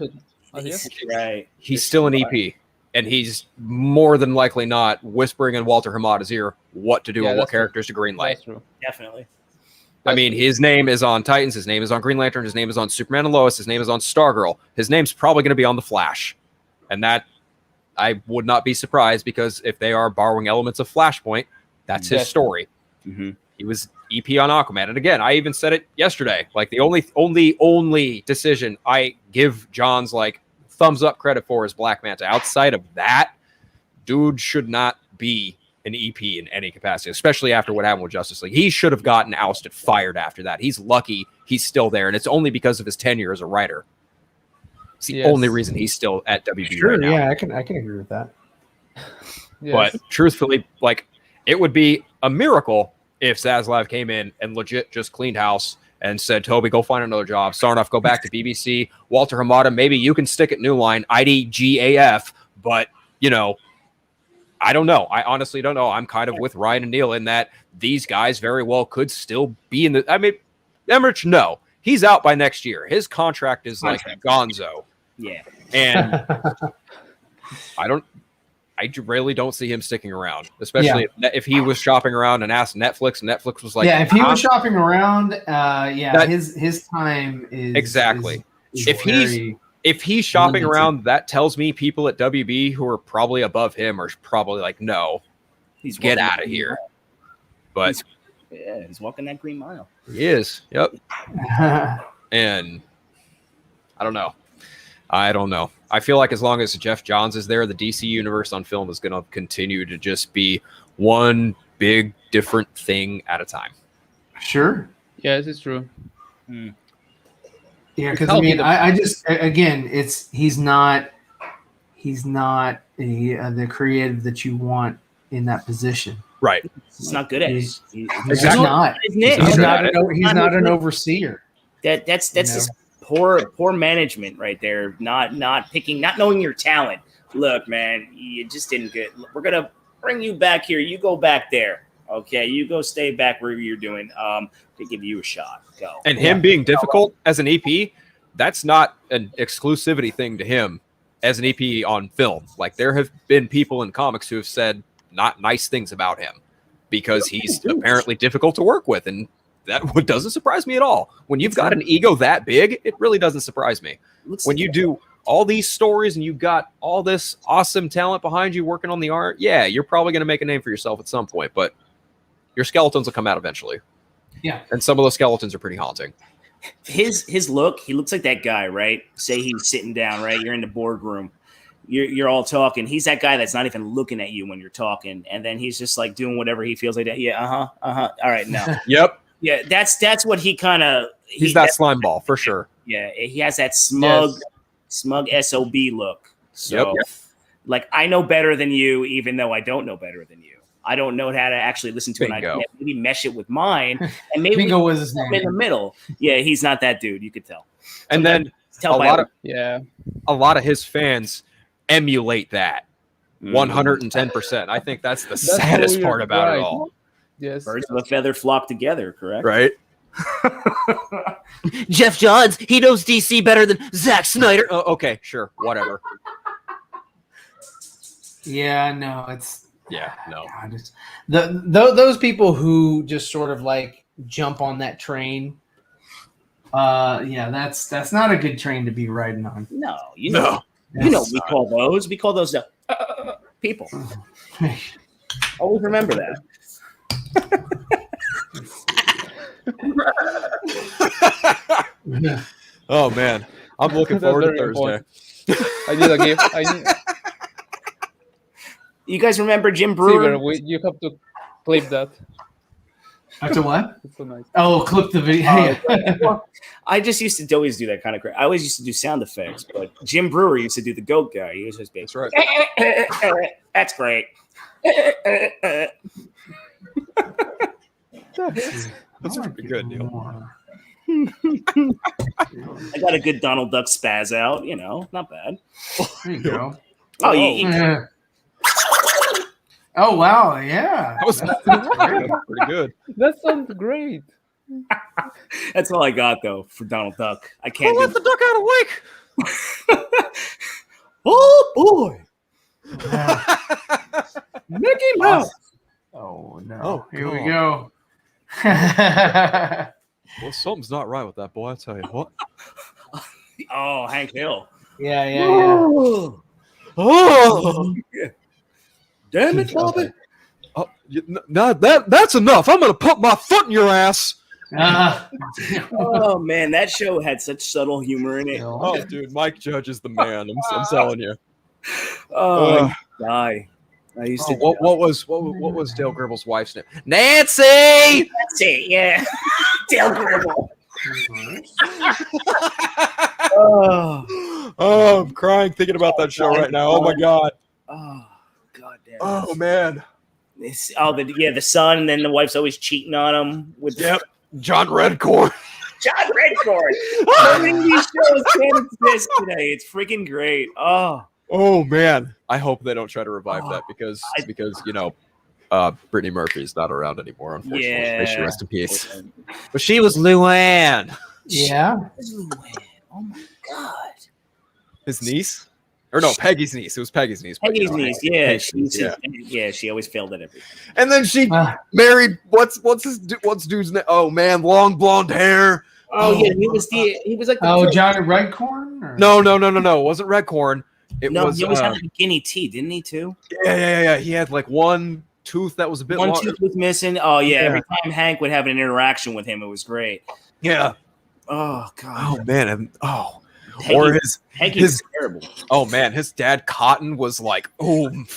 Right. He's still an EP, and he's more than likely not whispering in Walter Hamada's ear what to do and what characters to greenlight. That's true. Definitely. I mean, his name is on Titans, his name is on Green Lantern, his name is on Superman and Lois, his name is on Stargirl. His name's probably going to be on The Flash. And that, I would not be surprised, because if they are borrowing elements of Flashpoint, that's his story. Mm-hmm. He was EP on Aquaman. And again, I even said it yesterday. Like, the only decision I give John's like thumbs up credit for is Black Manta. Outside of that, dude should not be an EP in any capacity, especially after what happened with Justice League. He should have gotten ousted, fired after that. He's lucky he's still there, and it's only because of his tenure as a writer. It's the only reason he's still at WB right now. Yeah, I can agree with that. But truthfully, like, it would be a miracle if Zaslav came in and legit just cleaned house and said, "Toby, go find another job. Sarnoff, go back to BBC. Walter Hamada, maybe you can stick at New Line, IDGAF, but, I don't know. I honestly don't know. I'm kind of with Ryan and Neil in that these guys very well could still be in the... I mean, Emmerich, no. He's out by next year. His contract is like gonzo. Yeah. And I really don't see him sticking around, especially if he was shopping around and asked Netflix, and Netflix was like... Yeah, if he was shopping around, his time is... Exactly. Is If he's shopping around, that tells me people at WB who are probably above him are probably like, no, get out of here. But he's walking that green mile. He is. Yep. And I don't know. I feel like as long as Jeff Johns is there, the DC universe on film is going to continue to just be one big different thing at a time. Sure. Yes, it's true. Yeah, because I just again, he's not the creative that you want in that position. Right. He's not good at it. He's not. He's not an overseer. That's just poor management right there. Not knowing your talent. Look, man, you just didn't get. We're gonna bring you back here. You go back there. Okay, you go stay back wherever you're doing. To give you a shot. Go. And him being difficult as an EP, that's not an exclusivity thing to him as an EP on film. Like, there have been people in comics who have said not nice things about him because he's apparently difficult to work with, and that doesn't surprise me at all. When you've got an ego that big, it really doesn't surprise me. When you do all these stories and you've got all this awesome talent behind you working on the art, yeah, you're probably going to make a name for yourself at some point, but your skeletons will come out eventually. Yeah. And some of those skeletons are pretty haunting. His look, he looks like that guy, right? Say he's sitting down, right? You're in the boardroom. You're all talking. He's that guy that's not even looking at you when you're talking, and then he's just like doing whatever he feels like that. Yeah, all right, no. Yep. Yeah, that's what he kind of. He's that slime ball for sure. Yeah, he has that smug SOB look. So, like, I know better than you, even though I don't know better than you. I don't know how to actually listen to an idea. Maybe mesh it with mine, and maybe Bingo was his name. In the middle. Yeah, he's not that dude. You could tell. And then tell a lot of his fans emulate that 110%. I think that's the saddest part about it all. Yes, birds of a feather flock together. Correct. Right. Jeff Johns, he knows DC better than Zack Snyder. Oh, okay, sure, whatever. Yeah, no, it's. Yeah, no. God, those people who just sort of like jump on that train. That's not a good train to be riding on. No, you know we call those people. Always remember that. Oh man, I'm looking forward to Thursday. I need a gift. You guys remember Jim Brewer? You have to clip that. After what? It's so nice. Oh, clip the video. Well, I just used to always do that kind of crap. I always used to do sound effects, but Jim Brewer used to do the goat guy. He was just That's right. That's great. That's pretty good, Neil. I got a good Donald Duck spaz out, not bad. There you go. Oh, yeah. Oh wow, yeah. That was pretty good. That sounds great. That's all I got though for Donald Duck. I can't let the duck out of wake. Oh boy. Mickey Mouse. Oh no. Oh, here we God. go. Well, something's not right with that boy, I tell you what. Oh, Hank Hill. Yeah. Oh, Damn it, Bobby. oh no, that's enough. I'm gonna put my foot in your ass. Oh man, that show had such subtle humor in it. Oh, dude, Mike Judge is the man. I'm telling you. Oh, I used to. What was Dale Gribble's wife's name? Nancy. That's it. Yeah, Dale Gribble. Oh, I'm crying thinking about that show right now. Oh my god. Oh god damn. Oh man. The son, and then the wife's always cheating on him with John Redcorn. John Redcorn. How many of these shows can't exist today? It's freaking great. Oh man. I hope they don't try to revive that because Brittany Murphy's not around anymore, unfortunately. Yeah. May she rest in peace. But she was Luann. Yeah. Oh my god. His niece? Or no, Peggy's niece. It was Peggy's niece. Peggy's niece, yeah. Yeah. She always failed at everything. And then she married what's dude's name? Oh man, long blonde hair. Oh yeah, he was like Johnny Redcorn? Or? No. It wasn't Redcorn. He always had like a guinea teeth, didn't he too? Yeah. He had like one tooth that was a bit one long. tooth was missing. Oh yeah. Every time Hank would have an interaction with him, it was great. Yeah. Oh god. Oh man. Peggy, or his terrible. Oh man, his dad Cotton was like, Oh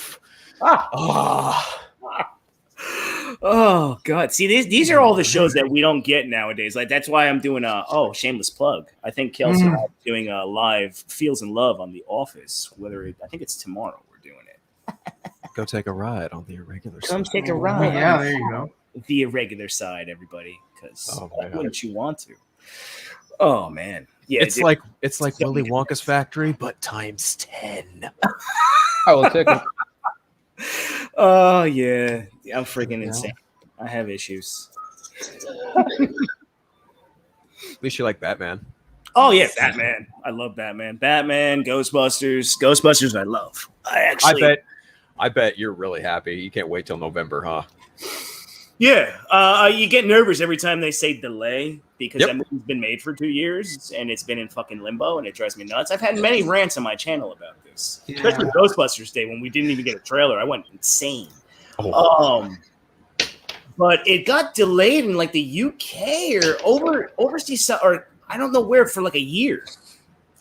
god. See, these are all the shows that we don't get nowadays. Like that's why I'm doing shameless plug. I think Kelsey and I are doing a live Feels in Love on The Office. I think it's tomorrow we're doing it. Go take a ride on the irregular side. Come take a ride. Yeah, there you go. The irregular side, everybody, because why man. wouldn't you want to? Oh man. Yeah, it's like Willy Wonka's factory, but times 10. I will take it. Oh yeah, I'm freaking insane. I have issues. At least you like Batman. Oh yeah, Batman. I love Batman. Batman, Ghostbusters. I love. I bet you're really happy. You can't wait till November, huh? Yeah, you get nervous every time they say delay because Yep. that movie's been made for 2 years and it's been in fucking limbo and it drives me nuts. I've had many rants on my channel about this, especially Ghostbusters Day when we didn't even get a trailer. I went insane. But it got delayed in like the UK or overseas or I don't know where for like a year.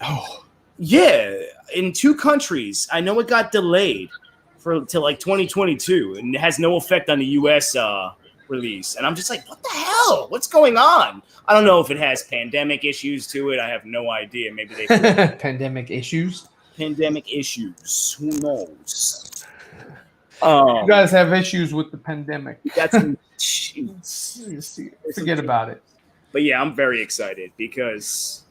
Oh, Yeah, in 2 countries. I know it got delayed till like 2022 and it has no effect on the US release. And I'm just like, what the hell? What's going on? I don't know if it has pandemic issues to it. I have no idea. Maybe they pandemic issues. Pandemic issues. Who knows? You guys have issues with the pandemic. That's Forget about it. But yeah, I'm very excited because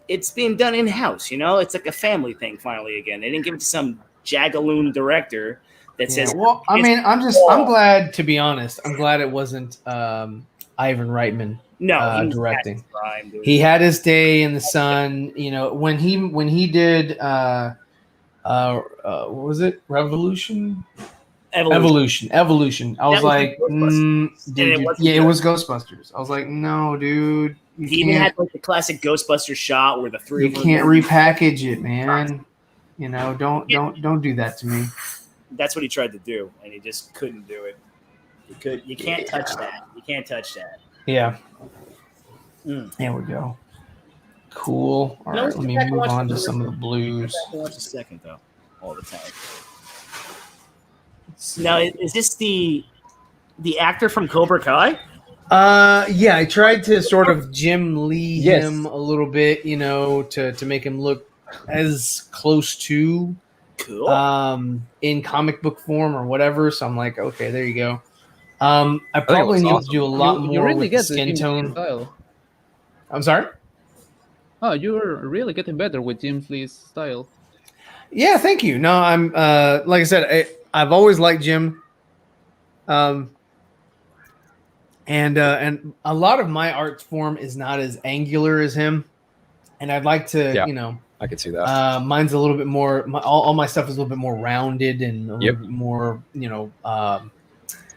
it's being done in house. You know, it's like a family thing finally again. They didn't give it to some jagaloon director that says. Well, I mean, I'm glad, to be honest. I'm glad it wasn't Ivan Reitman. No, directing. He had his day in the sun. You know, when he did what was it? Evolution. I was like, dude, it was Ghostbusters. I was like, no, dude. He even had like the classic Ghostbusters shot where the three. You can't repackage it, man. You know, don't do that to me. That's what he tried to do, and he just couldn't do it. You can't touch that. You can't touch that. Yeah. There we go. Cool. All right, let me move on to some of the blues. Watch a second though, all the time. Now, is this the actor from Cobra Kai? Yeah, I tried to sort of Jim Lee him a little bit, you know, to make him look as close to in comic book form or whatever. So I'm like, okay, there you go. I probably need to do a lot more really with the skin tone. Style. I'm sorry? Oh, you're really getting better with Jim Lee's style. Yeah, thank you. No, I'm like I said, I've always liked Jim. And a lot of my art form is not as angular as him. And I'd like to, you know, I could see that. Mine's a little bit more. All my stuff is a little bit more rounded and a little bit more, you know,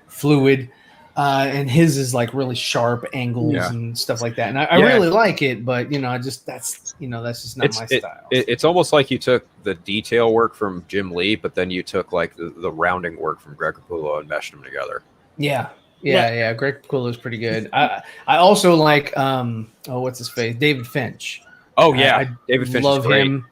fluid. And his is like really sharp angles and stuff like that. And I really like it, but you know, that's just not my style. It's almost like you took the detail work from Jim Lee, but then you took like the rounding work from Greg Capullo and meshed them together. Yeah. Greg Capullo is pretty good. I also like what's his face? David Finch. Oh yeah, David Finch. Love is great. him.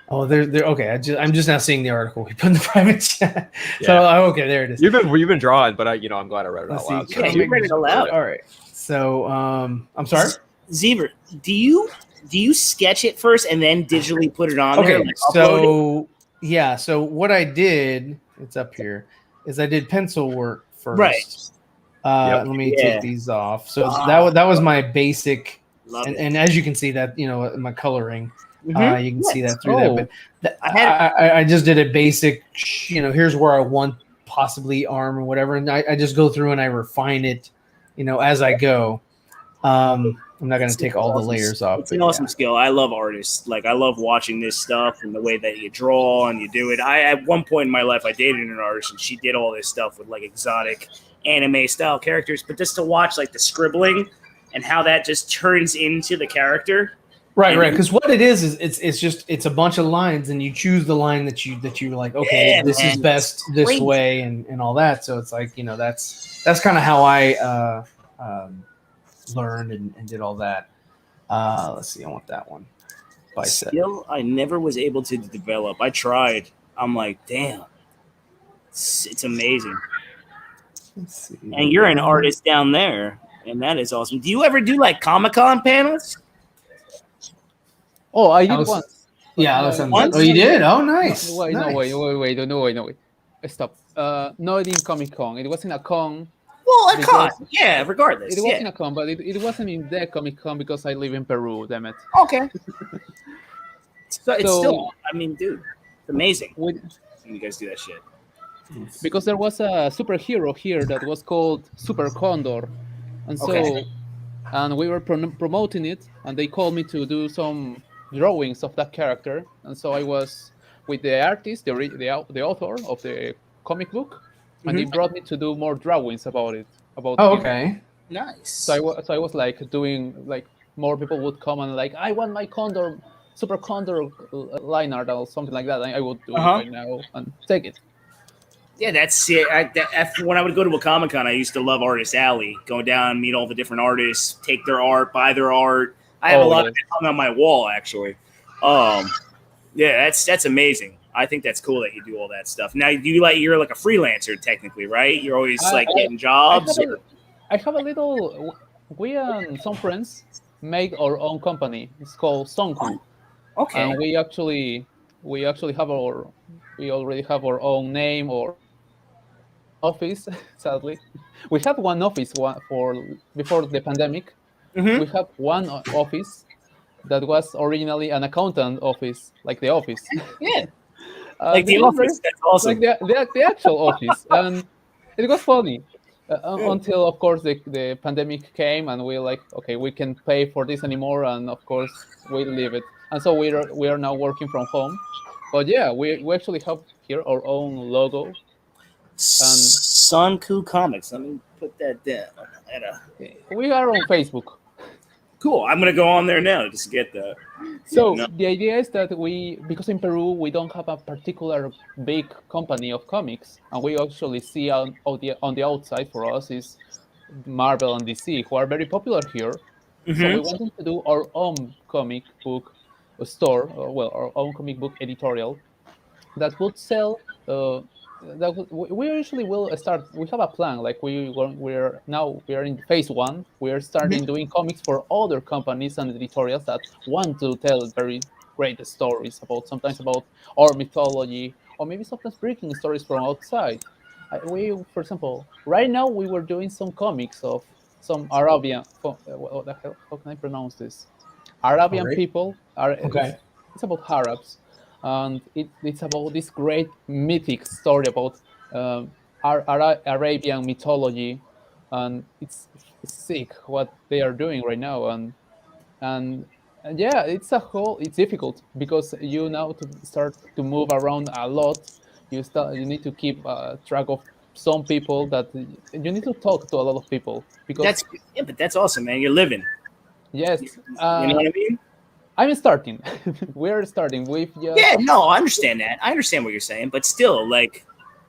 Oh, they're okay. I'm just now seeing the article we put in the private chat. So okay, there it is. You've been drawing, but I'm glad I read it out loud. Yeah, you read it aloud. All right. So I'm sorry. Zeever, do you sketch it first and then digitally put it on there? Okay. So so what I did, it's up here, is I did pencil work first. Right. Let me take these off. So that was my basic, and as you can see that, you know, my coloring. You can see that through there, but I just did a basic, you know, here's where I want possibly arm or whatever, and I just go through and I refine it, you know, as I go. I'm not going to take all the layers off. It's an awesome skill. I love artists. Like, I love watching this stuff and the way that you draw and you do it. At one point in my life, I dated an artist and she did all this stuff with like exotic anime style characters, but just to watch like the scribbling and how that just turns into the character. Right. Because what it is it's a bunch of lines, and you choose the line that you're like, okay, this is best this way, and all that. So it's like, you know, that's kind of how I learned and did all that. Let's see, I want that one. Bicep. Skill I never was able to develop. I tried. I'm like, damn, it's amazing. Let's see. And you're an artist down there, and that is awesome. Do you ever do like Comic-Con panels? Oh, I did once. Yeah, oh, you did? Oh, nice. No way. Stop. Not in Comic-Con. It wasn't a con. Well, a con. Yeah, regardless. It wasn't a con, but it wasn't in the Comic-Con because I live in Peru, damn it. Okay. So it's still, I mean, dude, it's amazing. You guys do that shit. Because there was a superhero here that was called Super Condor. And so, and we were promoting it, and they called me to do some drawings of that character, and so I was with the artist, the author of the comic book, and he brought me to do more drawings about it. About Oh, him. okay. Nice. So I was like doing like more people would come and like I want my Condor, Super Condor line art or something like that. I would do it right now and take it. Yeah, that's it. When I would go to a Comic-Con, I used to love Artist Alley. Go down, meet all the different artists, take their art, buy their art. I have a lot of it hung on my wall, actually. Yeah, that's amazing. I think that's cool that you do all that stuff. Now, you're like a freelancer technically, right? You're always like getting jobs. I have a little. We and some friends make our own company. It's called Sonku. Okay. And we already have our own name or office. Sadly, we had one office for before the pandemic. We have one office that was originally an accountant office, like the office. Yeah. Like the office. That's awesome. Like the actual office, and it was funny. Until of course the pandemic came and we're like, okay, we can pay for this anymore, and of course we leave it, and so we are now working from home. But yeah, we actually have here our own logo. And Sonku Comics. Let me put that down. We are on Facebook. Cool. I'm gonna go on there now just to get that. So the idea is that because in Peru we don't have a particular big company of comics, and we actually see on the outside for us is Marvel and DC, who are very popular here. So we wanted to do our own comic book store, our own comic book editorial that would sell. We usually will start. We have a plan. Like we are in phase 1. We are starting doing comics for other companies and editorials that want to tell very great stories sometimes about our mythology, or maybe sometimes breaking stories from outside. For example, right now we were doing some comics of some Arabian. What the hell? How can I pronounce this? Arabian people. Okay. It's about Arabs. And it's about this great mythic story about Arabian mythology, and it's sick what they are doing right now. And yeah, it's difficult because you now to start to move around a lot. You need to keep track of some people that you need to talk to a lot of people because but that's awesome, man. You're living. Yes, you know what I mean. I'm starting. We're starting. Yeah, no, I understand that. I understand what you're saying, but still, like,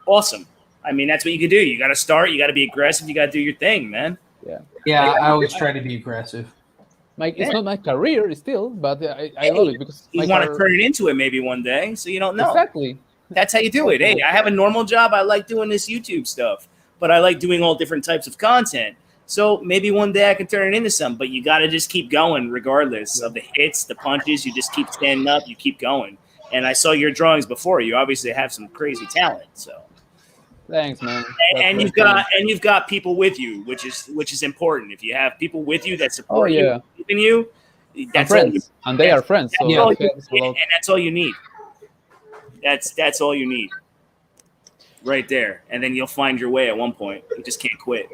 awesome. I mean, that's what you can do. You got to start. You got to be aggressive. You got to do your thing, man. Yeah. Yeah, I always try to be aggressive. It's not my career still, but I love it because you want to turn it into it maybe one day, so you don't know. Exactly. That's how you do it. Hey, I have a normal job. I like doing this YouTube stuff, but I like doing all different types of content. So maybe one day I can turn it into something, but you got to just keep going regardless of the hits, the punches. You just keep standing up. You keep going. And I saw your drawings before. You obviously have some crazy talent. So thanks, man. And you've got people with you, which is important. If you have people with you that support you, keeping you, that's friends, and they are friends. So and that's all you need. That's all you need, right there. And then you'll find your way at one point. You just can't quit.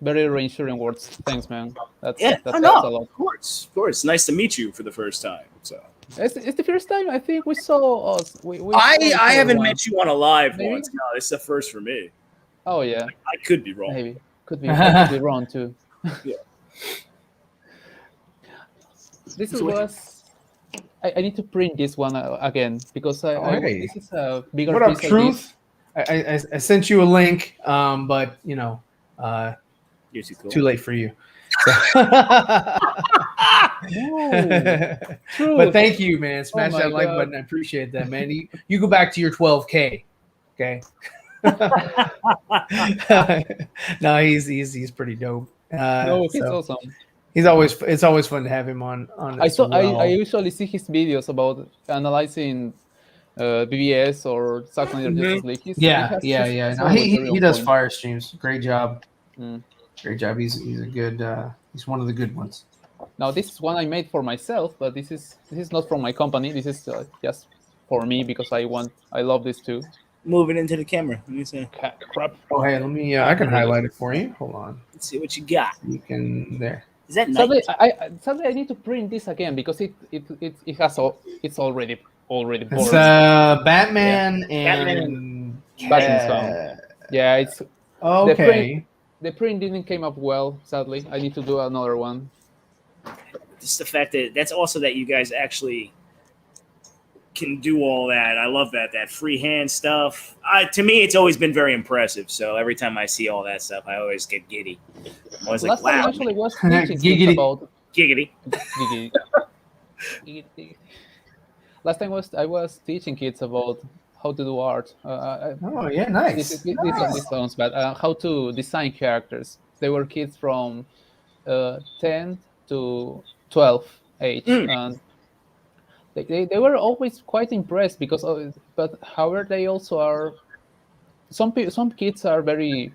Very reassuring words. Thanks, man. That's a lot. Of course. Nice to meet you for the first time. So it's the first time I think we saw us. I haven't met you on a live once. No, it's the first for me. Oh yeah. I could be wrong. Maybe could be wrong too. Yeah. This was. I need to print this one again because this is a bigger. What up, piece Truth? I sent you a link, but you know. You're too cool. Too late for you. But thank you, man. Smash that like button. I appreciate that, man. You go back to your 12K. Okay. No, he's pretty dope. He's awesome. It's always fun to have him on. I usually see his videos about analyzing BBS or Zack Snyder Justice League. He does fire streams. Great job. Great job. He's a good. He's one of the good ones. Now this is one I made for myself, but this is not from my company. This is just for me because I love this too. Move it into the camera. Let me see. Crap. Oh hey, let me. I can highlight it for you. Hold on. Let's see what you got. You can there. Is that nice? Sadly, I need to print this again because it's already boring. It's Batman and back in some. Yeah, it's Okay. the print didn't came up well. Sadly, I need to do another one. Just the fact that that's also that you guys actually can do all that. I love that freehand stuff. To me, it's always been very impressive. So every time I see all that stuff, I always get giddy. I'm always Last like, time wow, actually was teaching kids Giggity. about giggity. Giggity. Giggity. Last time I was teaching kids about how to do art. Oh yeah, This, nice. this, this sounds bad. How to design characters. They were kids from 10 to 12 age, and they were always quite impressed because but however they also are some kids are very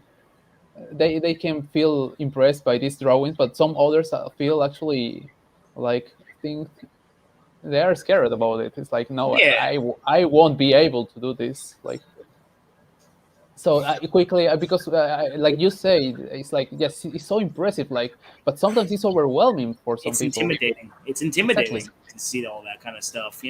they can feel impressed by these drawings, but some others feel actually like think they are scared about it. It's like, no, Yeah. I won't be able to do this. Like, so quickly, because like you say, it's like, yes, it's so impressive. Like, but sometimes it's overwhelming for some It's people. intimidating. It's intimidating Exactly. to see all that kind of stuff.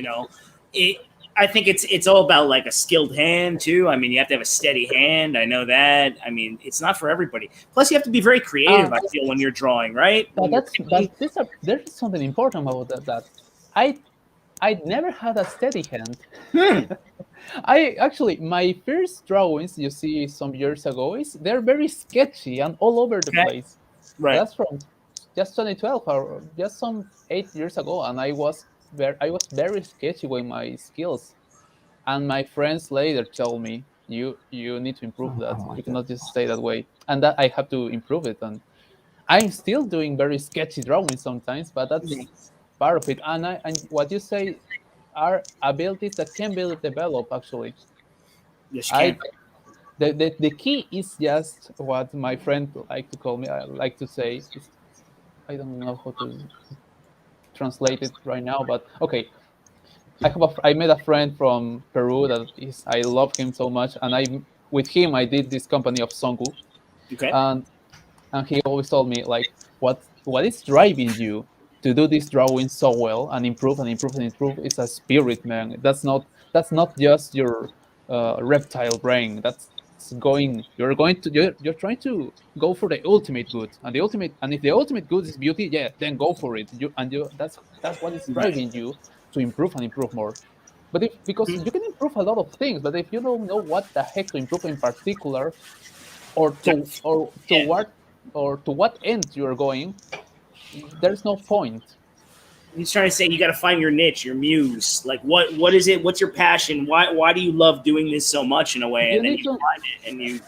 I think it's all about like a skilled hand too. I mean, you have to have a steady hand. I know that. I mean, it's not for everybody. Plus, you have to be very creative. I feel when you're drawing, right? But there's something important about that. I never had a steady hand. I actually my first drawings you see some years ago they're very sketchy and all over the place. Right. That's from just 2012 or just some 8 years ago, and I was very sketchy with my skills. And my friends later told me you need to improve that. You cannot just stay that way, and that I have to improve it. And I'm still doing very sketchy drawings sometimes, but that's part of it. And what you say are abilities that can be developed actually. Yes, you can. The key is just what my friend like to call me. I like to say is, I don't know how to translate it right now, but okay. I met a friend from Peru that is I love him so much, and with him I did this company of Songu, Okay. and he always told me like what is driving you to do this drawing so well and improve and improve and improve is a spirit, man. That's not just your reptile brain. That's going you're trying to go for the ultimate good, and if the ultimate good is beauty, yeah, then go for it. That's what is Right. driving you to improve and improve more. But if because you can improve a lot of things, but if you don't know what the heck to improve in particular, or Yeah. to what end you're going, there's no point. He's trying to say you got to find your niche, your muse. Like what is it? What's your passion? Why do you love doing this so much in a way? You And then need you to find it, and you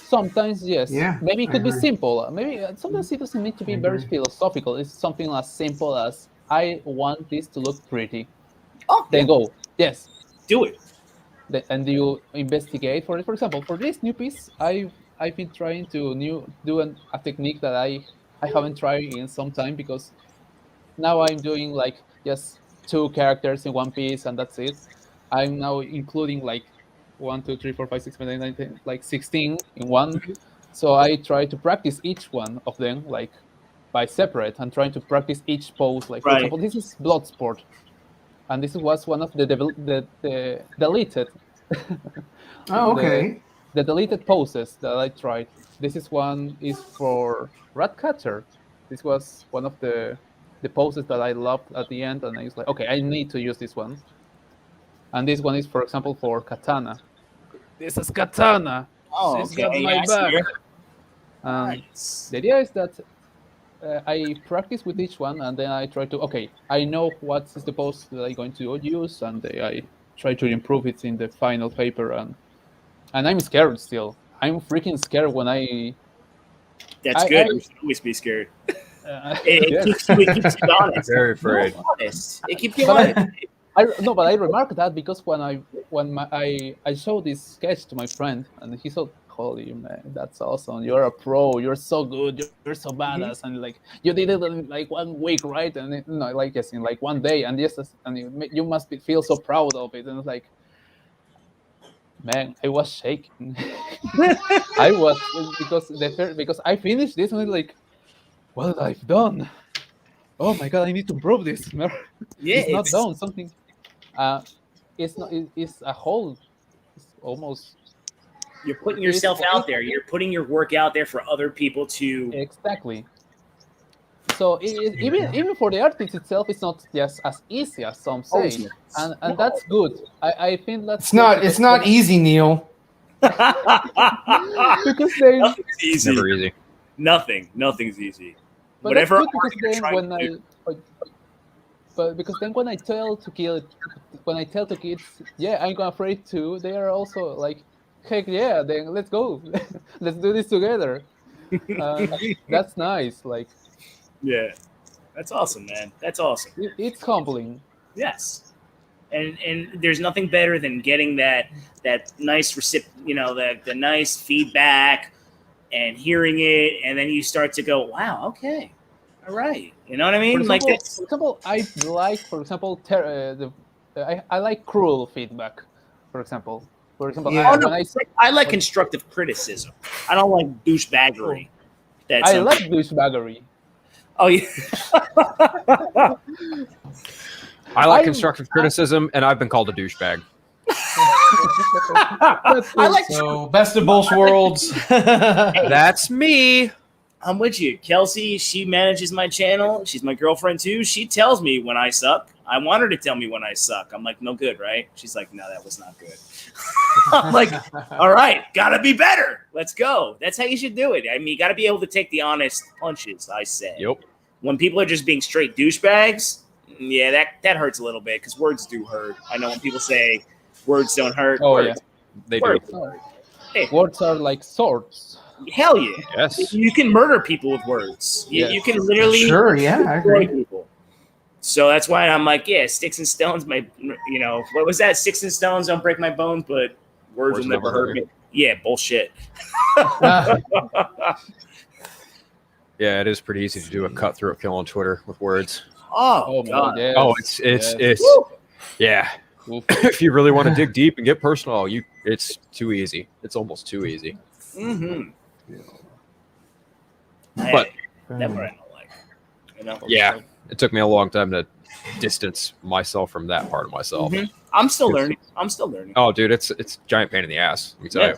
sometimes, yes. Yeah, Maybe it I could be agree. simple. Maybe sometimes it doesn't need to I be very agree. philosophical. It's something as simple as I want this to look pretty. oh Then go. Yes. do it. And you investigate for it. For example, for this new piece, I've been trying to do a technique that I haven't tried in some time, because now I'm doing like just two characters in one piece and that's it. I'm now including like 1, 2, 3, 4, 5, 6, 7, 8, 9, 10, like 16 in one. So I try to practice each one of them like by separate and trying to practice each pose. Like for Right. example, this is Bloodsport, and this was one of the deleted Oh, the okay. the deleted poses that I tried. This is one is for Ratcatcher. This was one of the poses that I loved at the end, and I was like, okay, I need to use this one. And this one is, for example, for Katana. This is Katana. Oh, She's got okay. my Yeah, I see back. it. And Nice. the idea is that I practice with each one, and then I try to okay, I know what is the pose that I'm going to use, and I try to improve it in the final paper. And I'm scared still. I'm freaking scared when That's I good. You should always be scared. It yes. keeps you honest. Very afraid. Honest. It keeps you But honest. but I remarked that because I showed this sketch to my friend, and he said, "Holy man, that's awesome! You're a pro. You're so good. You're so badass." And like you did it in like 1 week, right? And no, like yes, in like one day. And yes, and you must feel so proud of it. And it's like, man, I was shaking. I was because I finished this and it's like, what I've done. Oh my god, I need to prove this. Yeah, It's not it's done. Something. Uh, it's not. It's a whole. almost. You're putting yourself out there. You're putting your work out there for other people to. Exactly. So even for the artist itself, it's not just as easy as some say, and that's good. I think that's it's not easy, Neil. Because they Nothing's easy. Never easy. Nothing's easy. But Whatever. that's good because then when I tell to kids, yeah, I'm afraid too, they are also like, heck yeah, then let's go, let's do this together. That's nice. Like, yeah, that's awesome, man. That's awesome. It's humbling. Yes, and there's nothing better than getting that nice the nice feedback and hearing it, and then you start to go, wow, okay, all right, you know what I mean? For example, I like cruel feedback. For example, I like constructive criticism. I don't like douchebaggery. I like douchebaggery. Oh yeah. I like constructive criticism, and I've been called a douchebag. So best of both worlds. That's me. I'm with you. Kelsey, she manages my channel. She's my girlfriend too. She tells me when I suck. I want her to tell me when I suck. I'm like, no good, right? She's like, no, that was not good. I'm like, all right, gotta be better. Let's go. That's how you should do it. I mean, you gotta be able to take the honest punches, I say. Yep. When people are just being straight douchebags, yeah, that hurts a little bit because words do hurt. I know when people say words don't hurt. Oh, words, They words do. hurt. Hey, Words are like swords. hell yeah. Yes. You can murder people with words. You can literally Sure, yeah, I agree. people. So that's why I'm like, yeah, sticks and stones. What was that? Sticks and stones don't break my bones, but words will never hurt me. Yeah, bullshit. Yeah, it is pretty easy to do a cutthroat kill on Twitter with words. Oh God. Yes, Oh, it's yeah. Oof. If you really want to dig deep and get personal, it's too easy. It's almost too easy. Mm-hmm. But that part I don't like. You know? yeah, it took me a long time to distance myself from that part of myself. Mm-hmm. I'm still learning. Oh, dude, it's a giant pain in the ass. Let me tell you.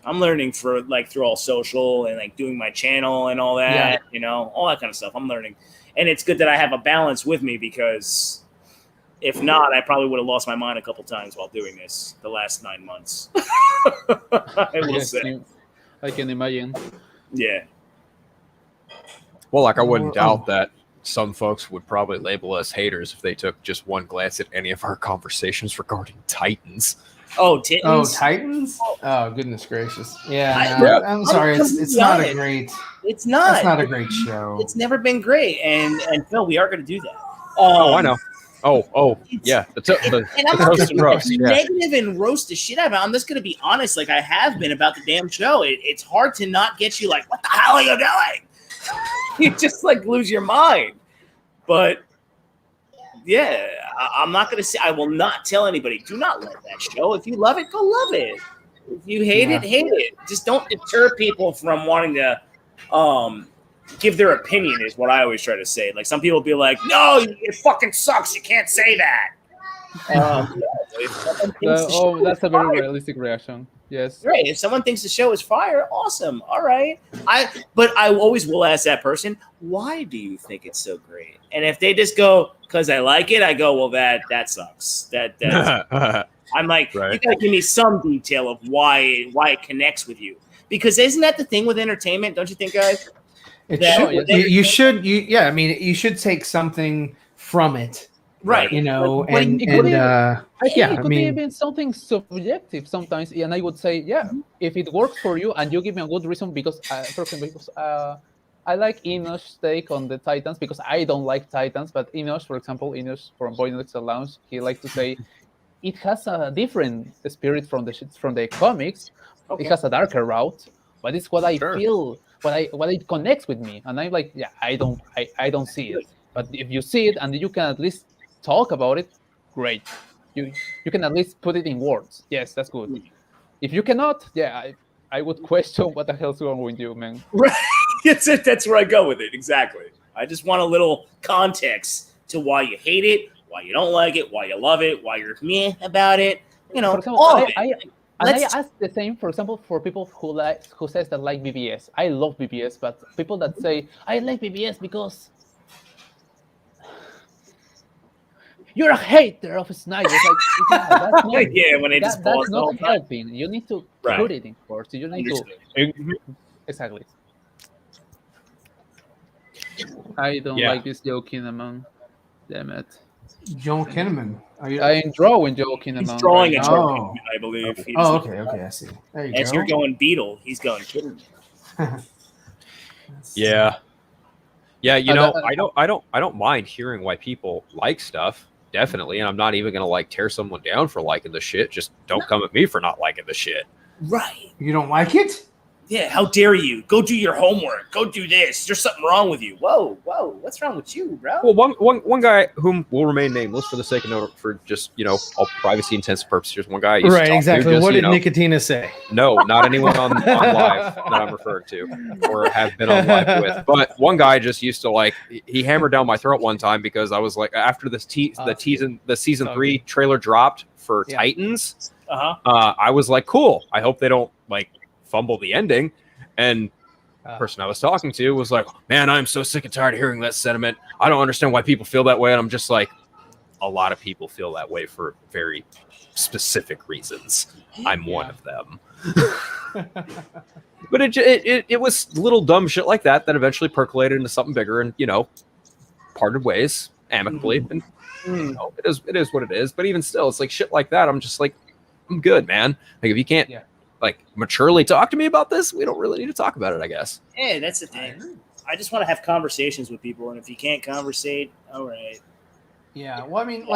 I'm learning through all social and like doing my channel and all that, all that kind of stuff. I'm learning. And it's good that I have a balance with me because if not, I probably would have lost my mind a couple times while doing this the last 9 months. I will say. I can imagine. Yeah. Well, like I wouldn't doubt that some folks would probably label us haters if they took just one glance at any of our conversations regarding Titans. Oh, Titans? Oh, Titans? Oh, goodness gracious. Yeah, I'm sorry. It's not a great. It's not. It's not a great show. It's never been great. And Phil, we are going to do that. I know. Oh, yeah. And I'm not going to be negative and roast the shit out of it. I'm just going to be honest, like I have been about the damn show. It's hard to not get you like, what the hell are you doing? You just like lose your mind. But yeah, I'm not going to say, I will not tell anybody, do not love that show. If you love it, go love it. If you hate it, hate it. Just don't deter people from wanting to give their opinion is what I always try to say. Like some people be like, no, it fucking sucks. You can't say that. That's a very realistic reaction. Yes. Right. If someone thinks the show is fire, awesome. All right. But I always will ask that person, why do you think it's so great? And if they just go, because I like it, I go, well, that sucks. I'm like, You gotta give me some detail of why it connects with you. Because isn't that the thing with entertainment? Don't you think, guys? You should take something from it. Right. It could be even something subjective sometimes, and I would say, if it works for you and you give me a good reason, because, for example, I like Enosh's take on the Titans because I don't like Titans, but Enosh, for example, from Boy Next Lounge, he likes to say it has a different spirit from the comics. Okay. It has a darker route, but it's what I feel, what it connects with me, and I'm like, I don't see it, but if you see it and you can at least talk about it, great. You can at least put it in words. Yes, that's good. If you cannot, I would question what the hell's wrong with you, man. Right. That's where I go with it. Exactly. I just want a little context to why you hate it, why you don't like it, why you love it, why you're meh about it. For example, And I ask the same, for example, for people who says that like BBS. I love BBS, but people that say I like BBS because you're a hater of Snyder. It's like, yeah, that's not, when they just that's not helping. You need to put it in first. You need to exactly. I don't like this Joe Kinnaman. Damn it. Joel Kinnaman. I'm drawing Joel Kinnaman. He's drawing a Joel Kinnaman, I believe. Okay, I see. There you go. As you're going Beetle, he's going Kinnaman. Yeah. You know, I don't mind hearing why people like stuff. Definitely, and I'm not even gonna like tear someone down for liking the shit. Just don't come at me for not liking the shit. Right. You don't like it? Yeah, how dare you? Go do your homework. Go do this. There's something wrong with you. Whoa, what's wrong with you, bro? Well, one guy whom will remain nameless for the sake of note, for just all privacy intensive purposes. One guy, I used to talk exactly. To, just, what did Nicotina say? No, not anyone on live that I'm referring to or have been on live with. But one guy just used to he hammered down my throat one time because I was like, after the season 3 trailer dropped for Titans, I was like, cool. I hope they don't fumble the ending. And the person I was talking to was like, man, I'm so sick and tired of hearing that sentiment. I don't understand why people feel that way. And I'm just like, a lot of people feel that way for very specific reasons. I'm one of them. But it was little dumb shit like that eventually percolated into something bigger and parted ways amicably. And it is what it is. But even still, it's like shit like that. I'm just like, I'm good, man. Like if you can't maturely talk to me about this, we don't really need to talk about it, I guess. Yeah, that's the thing. I just want to have conversations with people, and if you can't conversate, all right. Yeah, well, I mean,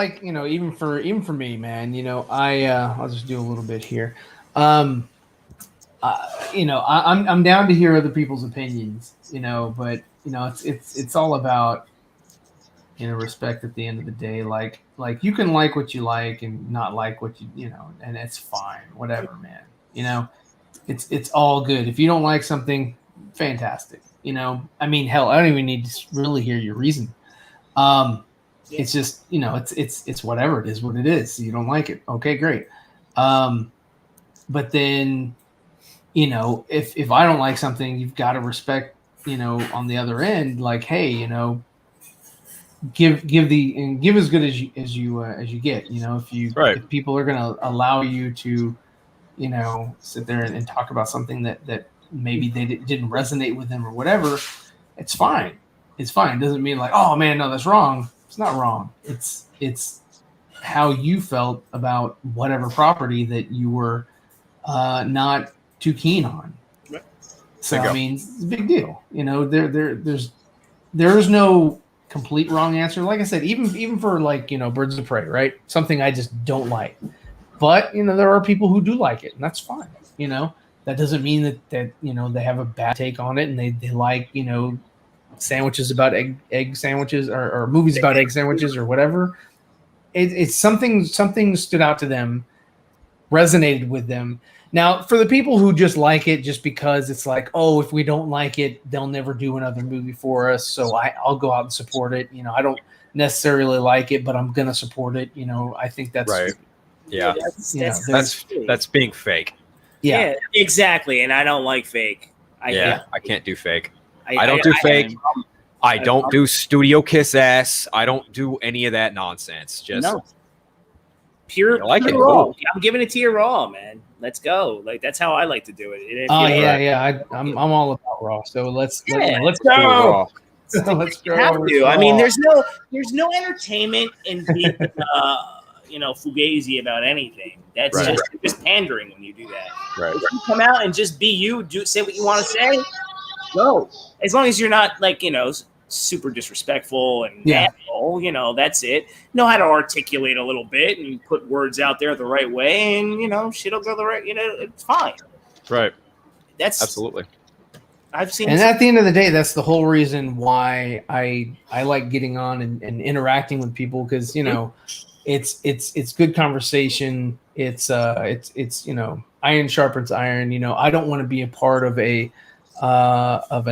even for me, man, I'll just do a little bit here. I'm down to hear other people's opinions, but it's all about respect at the end of the day. Like you can like what you like and not like what you and it's fine, whatever, man. It's all good. If you don't like something, fantastic. I mean, hell, I don't even need to really hear your reason. It's just, it's whatever it is, what it is. You don't like it. Okay, great. But then, if I don't like something, you've got to respect, on the other end, like, hey, give as good as you get. If people are going to allow you to, sit there and talk about something that maybe they didn't resonate with them or whatever, it's fine. It's fine. It doesn't mean like, oh man, no, that's wrong. It's not wrong. It's how you felt about whatever property that you were not too keen on. Right. So I mean, it's a big deal. There's no complete wrong answer. Like I said, even for Birds of Prey, right? Something I just don't like. But there are people who do like it, and that's fine. That doesn't mean that they have a bad take on it, and they like sandwiches about egg sandwiches or movies about egg sandwiches or whatever. It's something stood out to them, resonated with them. Now, for the people who just like it just because it's like, oh, if we don't like it, they'll never do another movie for us, so I'll go out and support it. I don't necessarily like it, but I'm gonna support it. I think that's right. Yeah, that's being fake. Yeah, exactly. And I don't like fake. I can't do fake. I don't do fake. I don't do studio kiss ass. I don't do any of that nonsense. Just pure raw. I'm giving it to you raw, man. Let's go. That's how I like to do it. I'm all about raw. So let's go. Let's go. Have to. I mean, there's no entertainment in being fugazi about anything. That's just pandering when you do that. Right. If you come out and just be you, say what you want to say. Go. As long as you're not super disrespectful and asshole, that's it. Know how to articulate a little bit and put words out there the right way, and shit'll go the right. It's fine. Right. That's absolutely. I've seen. And at the end of the day, that's the whole reason why I like getting on and interacting with people, because it's good conversation. It's iron sharpens iron. I don't want to be a part of an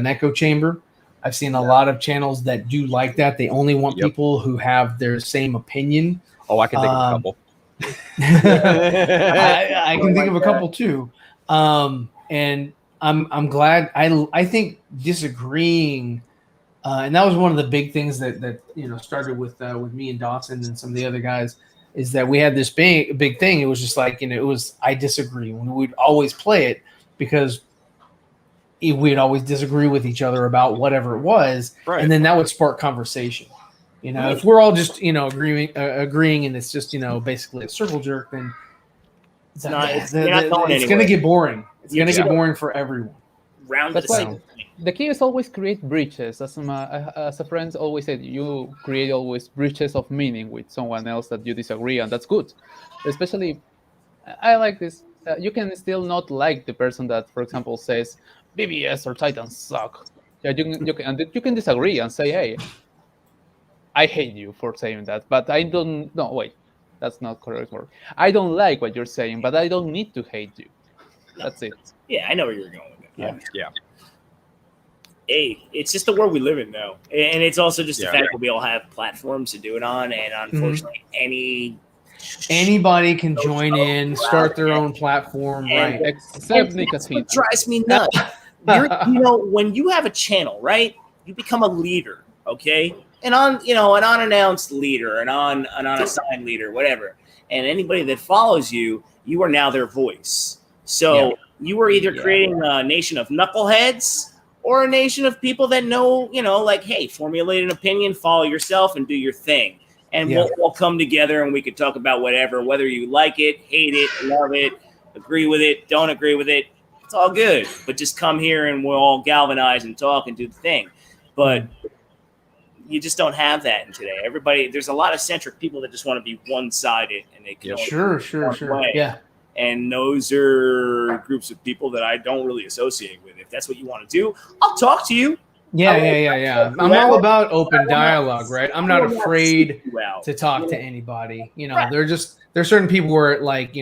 echo chamber. I've seen a lot of channels that do like that. They only want people who have their same opinion. Oh, I can think of a couple. I can think of a couple too. And I'm glad. I think disagreeing, and that was one of the big things that started with me and Dawson and some of the other guys, is that we had this big thing. It was just like, it was, I disagree, when we'd always play it, because we'd always disagree with each other about whatever it was, Right. and then that would spark conversation. If we're all just agreeing, and it's just basically a circle jerk, then it's going to get boring. It's going to get boring for everyone. That's why the key is always create bridges. As a friend always said, you create always bridges of meaning with someone else that you disagree, and that's good. Especially, I like this. You can still not like the person that, for example, says BBS or Titans suck. Yeah, you can disagree and say, hey, I hate you for saying that, but I don't. No, wait, that's not correct word. I don't like what you're saying, but I don't need to hate you. That's it. Yeah, I know where you're going with it. Yeah. Hey, it's just the world we live in now, and it's also just the fact that we all have platforms to do it on, and unfortunately, anybody can join in, start their own platform, right? Except nicotine. What drives me nuts. When you have a channel, right? You become a leader, okay? An unannounced leader, an unassigned leader, whatever. And anybody that follows you, you are now their voice. So you are either creating a nation of knuckleheads or a nation of people that know, like, hey, formulate an opinion, follow yourself, and do your thing. And we'll all come together and we can talk about whatever, whether you like it, hate it, love it, agree with it, don't agree with it. It's all good. But just come here and we'll all galvanize and talk and do the thing. But you just don't have that in today. There's a lot of centric people that just want to be one-sided, and they can sure. Yeah. And those are groups of people that I don't really associate with. If that's what you want to do, I'll talk to you. Yeah. I'm all about open dialogue, right? I'm not afraid to talk to anybody. There's certain people where, like,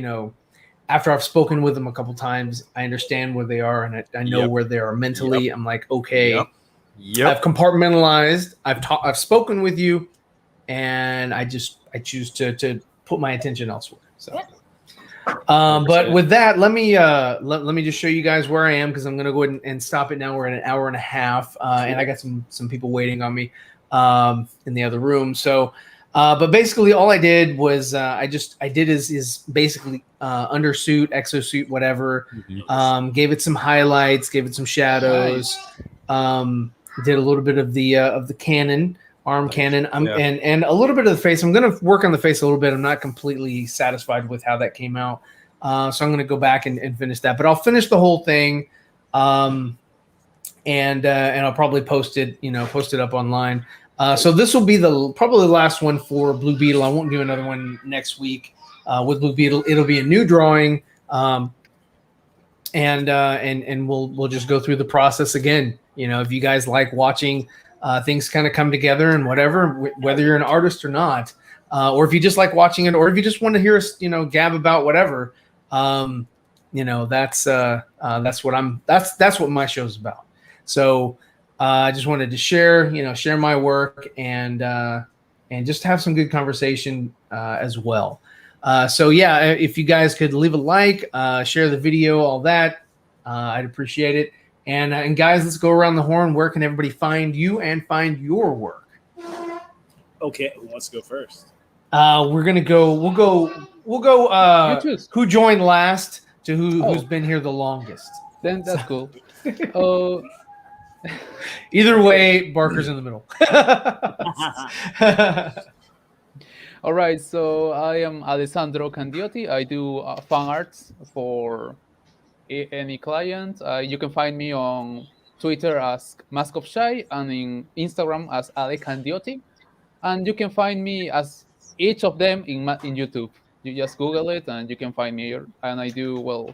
after I've spoken with them a couple times, I understand where they are, and I know where they are mentally. I'm like, okay, I've compartmentalized. I've spoken with you, and I choose to put my attention elsewhere. So. But with that, let me just show you guys where I am, because I'm gonna go ahead and stop it now. We're at an hour and a half, and I got some people waiting on me in the other room. So, but basically, all I did was I did is basically undersuit, exosuit, whatever. Gave it some highlights, gave it some shadows. Did a little bit of the cannon. Arm cannon, and a little bit of the face. I'm going to work on the face a little bit. I'm not completely satisfied with how that came out, so I'm going to go back and finish that. But I'll finish the whole thing, and I'll probably post it up online. So this will be probably the last one for Blue Beetle. I won't do another one next week with Blue Beetle. It'll be a new drawing, and we'll just go through the process again. If you guys like watching things kind of come together and whatever, whether you're an artist or not, or if you just like watching it, or if you just want to hear us, gab about whatever, that's what my show's about. So I just wanted to share my work and just have some good conversation as well. So if you guys could leave a like, share the video, all that, I'd appreciate it. And guys, let's go around the horn. Where can everybody find you and find your work? Okay, who wants to go first? We'll go. Who joined last to who's been here the longest? Then that's cool. Either way, Barker's in the middle. All right, so I am Alessandro Candiotti. I do fan arts for any client. You can find me on Twitter as Mask of Shy and in Instagram as Ale Candiotti. And you can find me as each of them in YouTube. You just Google it and you can find me here. And I do,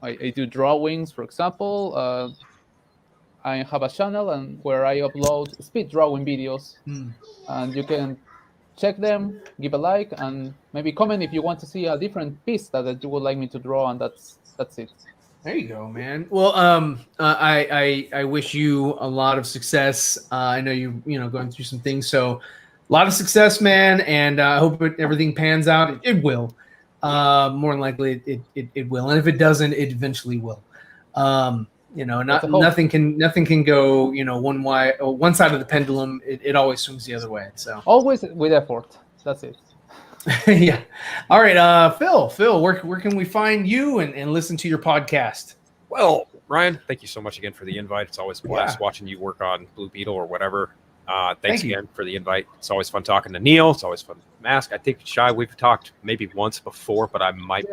I do drawings, for example. I have a channel where I upload speed drawing videos. And you can check them, give a like, and maybe comment if you want to see a different piece that you would like me to draw, and that's it. There you go, man. Well, I wish you a lot of success. I know you going through some things, so lot of success, man, and I hope everything pans out. It will. More than likely, it will, and if it doesn't, it eventually will. Nothing can go, one side of the pendulum. It always swings the other way. So always with effort. That's it. Yeah. All right, Phil, where can we find you and listen to your podcast? Well, Ryan, thank you so much again for the invite. It's always a blast watching you work on Blue Beetle or whatever. Thanks again for the invite. It's always fun talking to Neil. It's always fun to Mask. I think Shy, we've talked maybe once before, but it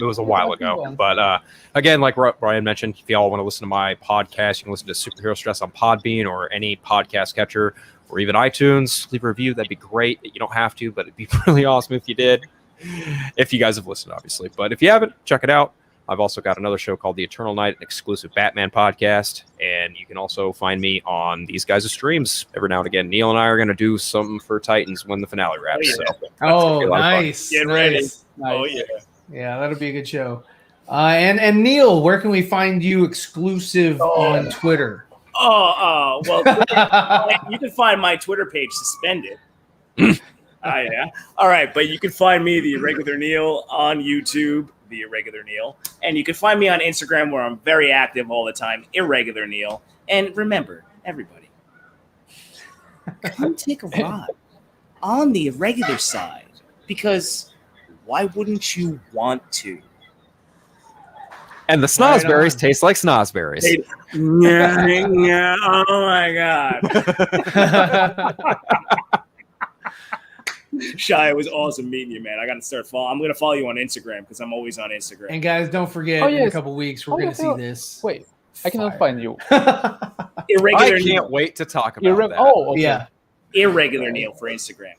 was a while ago. But again, like Brian mentioned, if y'all want to listen to my podcast, you can listen to Superhero Stress on Podbean or any podcast catcher or even iTunes. Leave a review. That'd be great. You don't have to, but it'd be really awesome if you did. If you guys have listened, obviously. But if you haven't, check it out. I've also got another show called The Eternal Night, an exclusive Batman podcast. And you can also find me on these guys' streams every now and again. Neil and I are going to do something for Titans when the finale wraps. Nice. Get ready. Nice. Oh, yeah. Yeah, that'll be a good show. And Neil, where can we find you exclusive on Twitter? Well, you can find my Twitter page suspended. Yeah. All right, but you can find me, The Irregular Neil, on YouTube, The Irregular Neil. And you can find me on Instagram, where I'm very active all the time, Irregular Neil. And remember, everybody, come take a ride on the irregular side, because why wouldn't you want to? And the snozberries taste like snozberries. Yeah, oh my God. Shy, it was awesome meeting you, man. I got to start following. I'm going to follow you on Instagram because I'm always on Instagram. And guys, don't forget, in a couple weeks, we're going to see this. Wait, I cannot find you. Irregular I can't wait to talk about that. Oh, okay. Yeah. Irregular Neil for Instagram.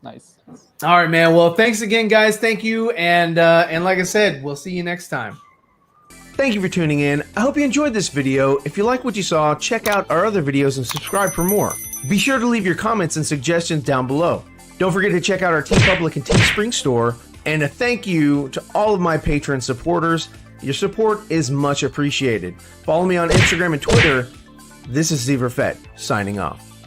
Nice. All right, man. Well, thanks again, guys. Thank you. And like I said, we'll see you next time. Thank you for tuning in. I hope you enjoyed this video. If you like what you saw, check out our other videos and subscribe for more. Be sure to leave your comments and suggestions down below. Don't forget to check out our TeePublic and Teespring store. And a thank you to all of my Patreon supporters. Your support is much appreciated. Follow me on Instagram and Twitter. This is Zeeverfett, signing off.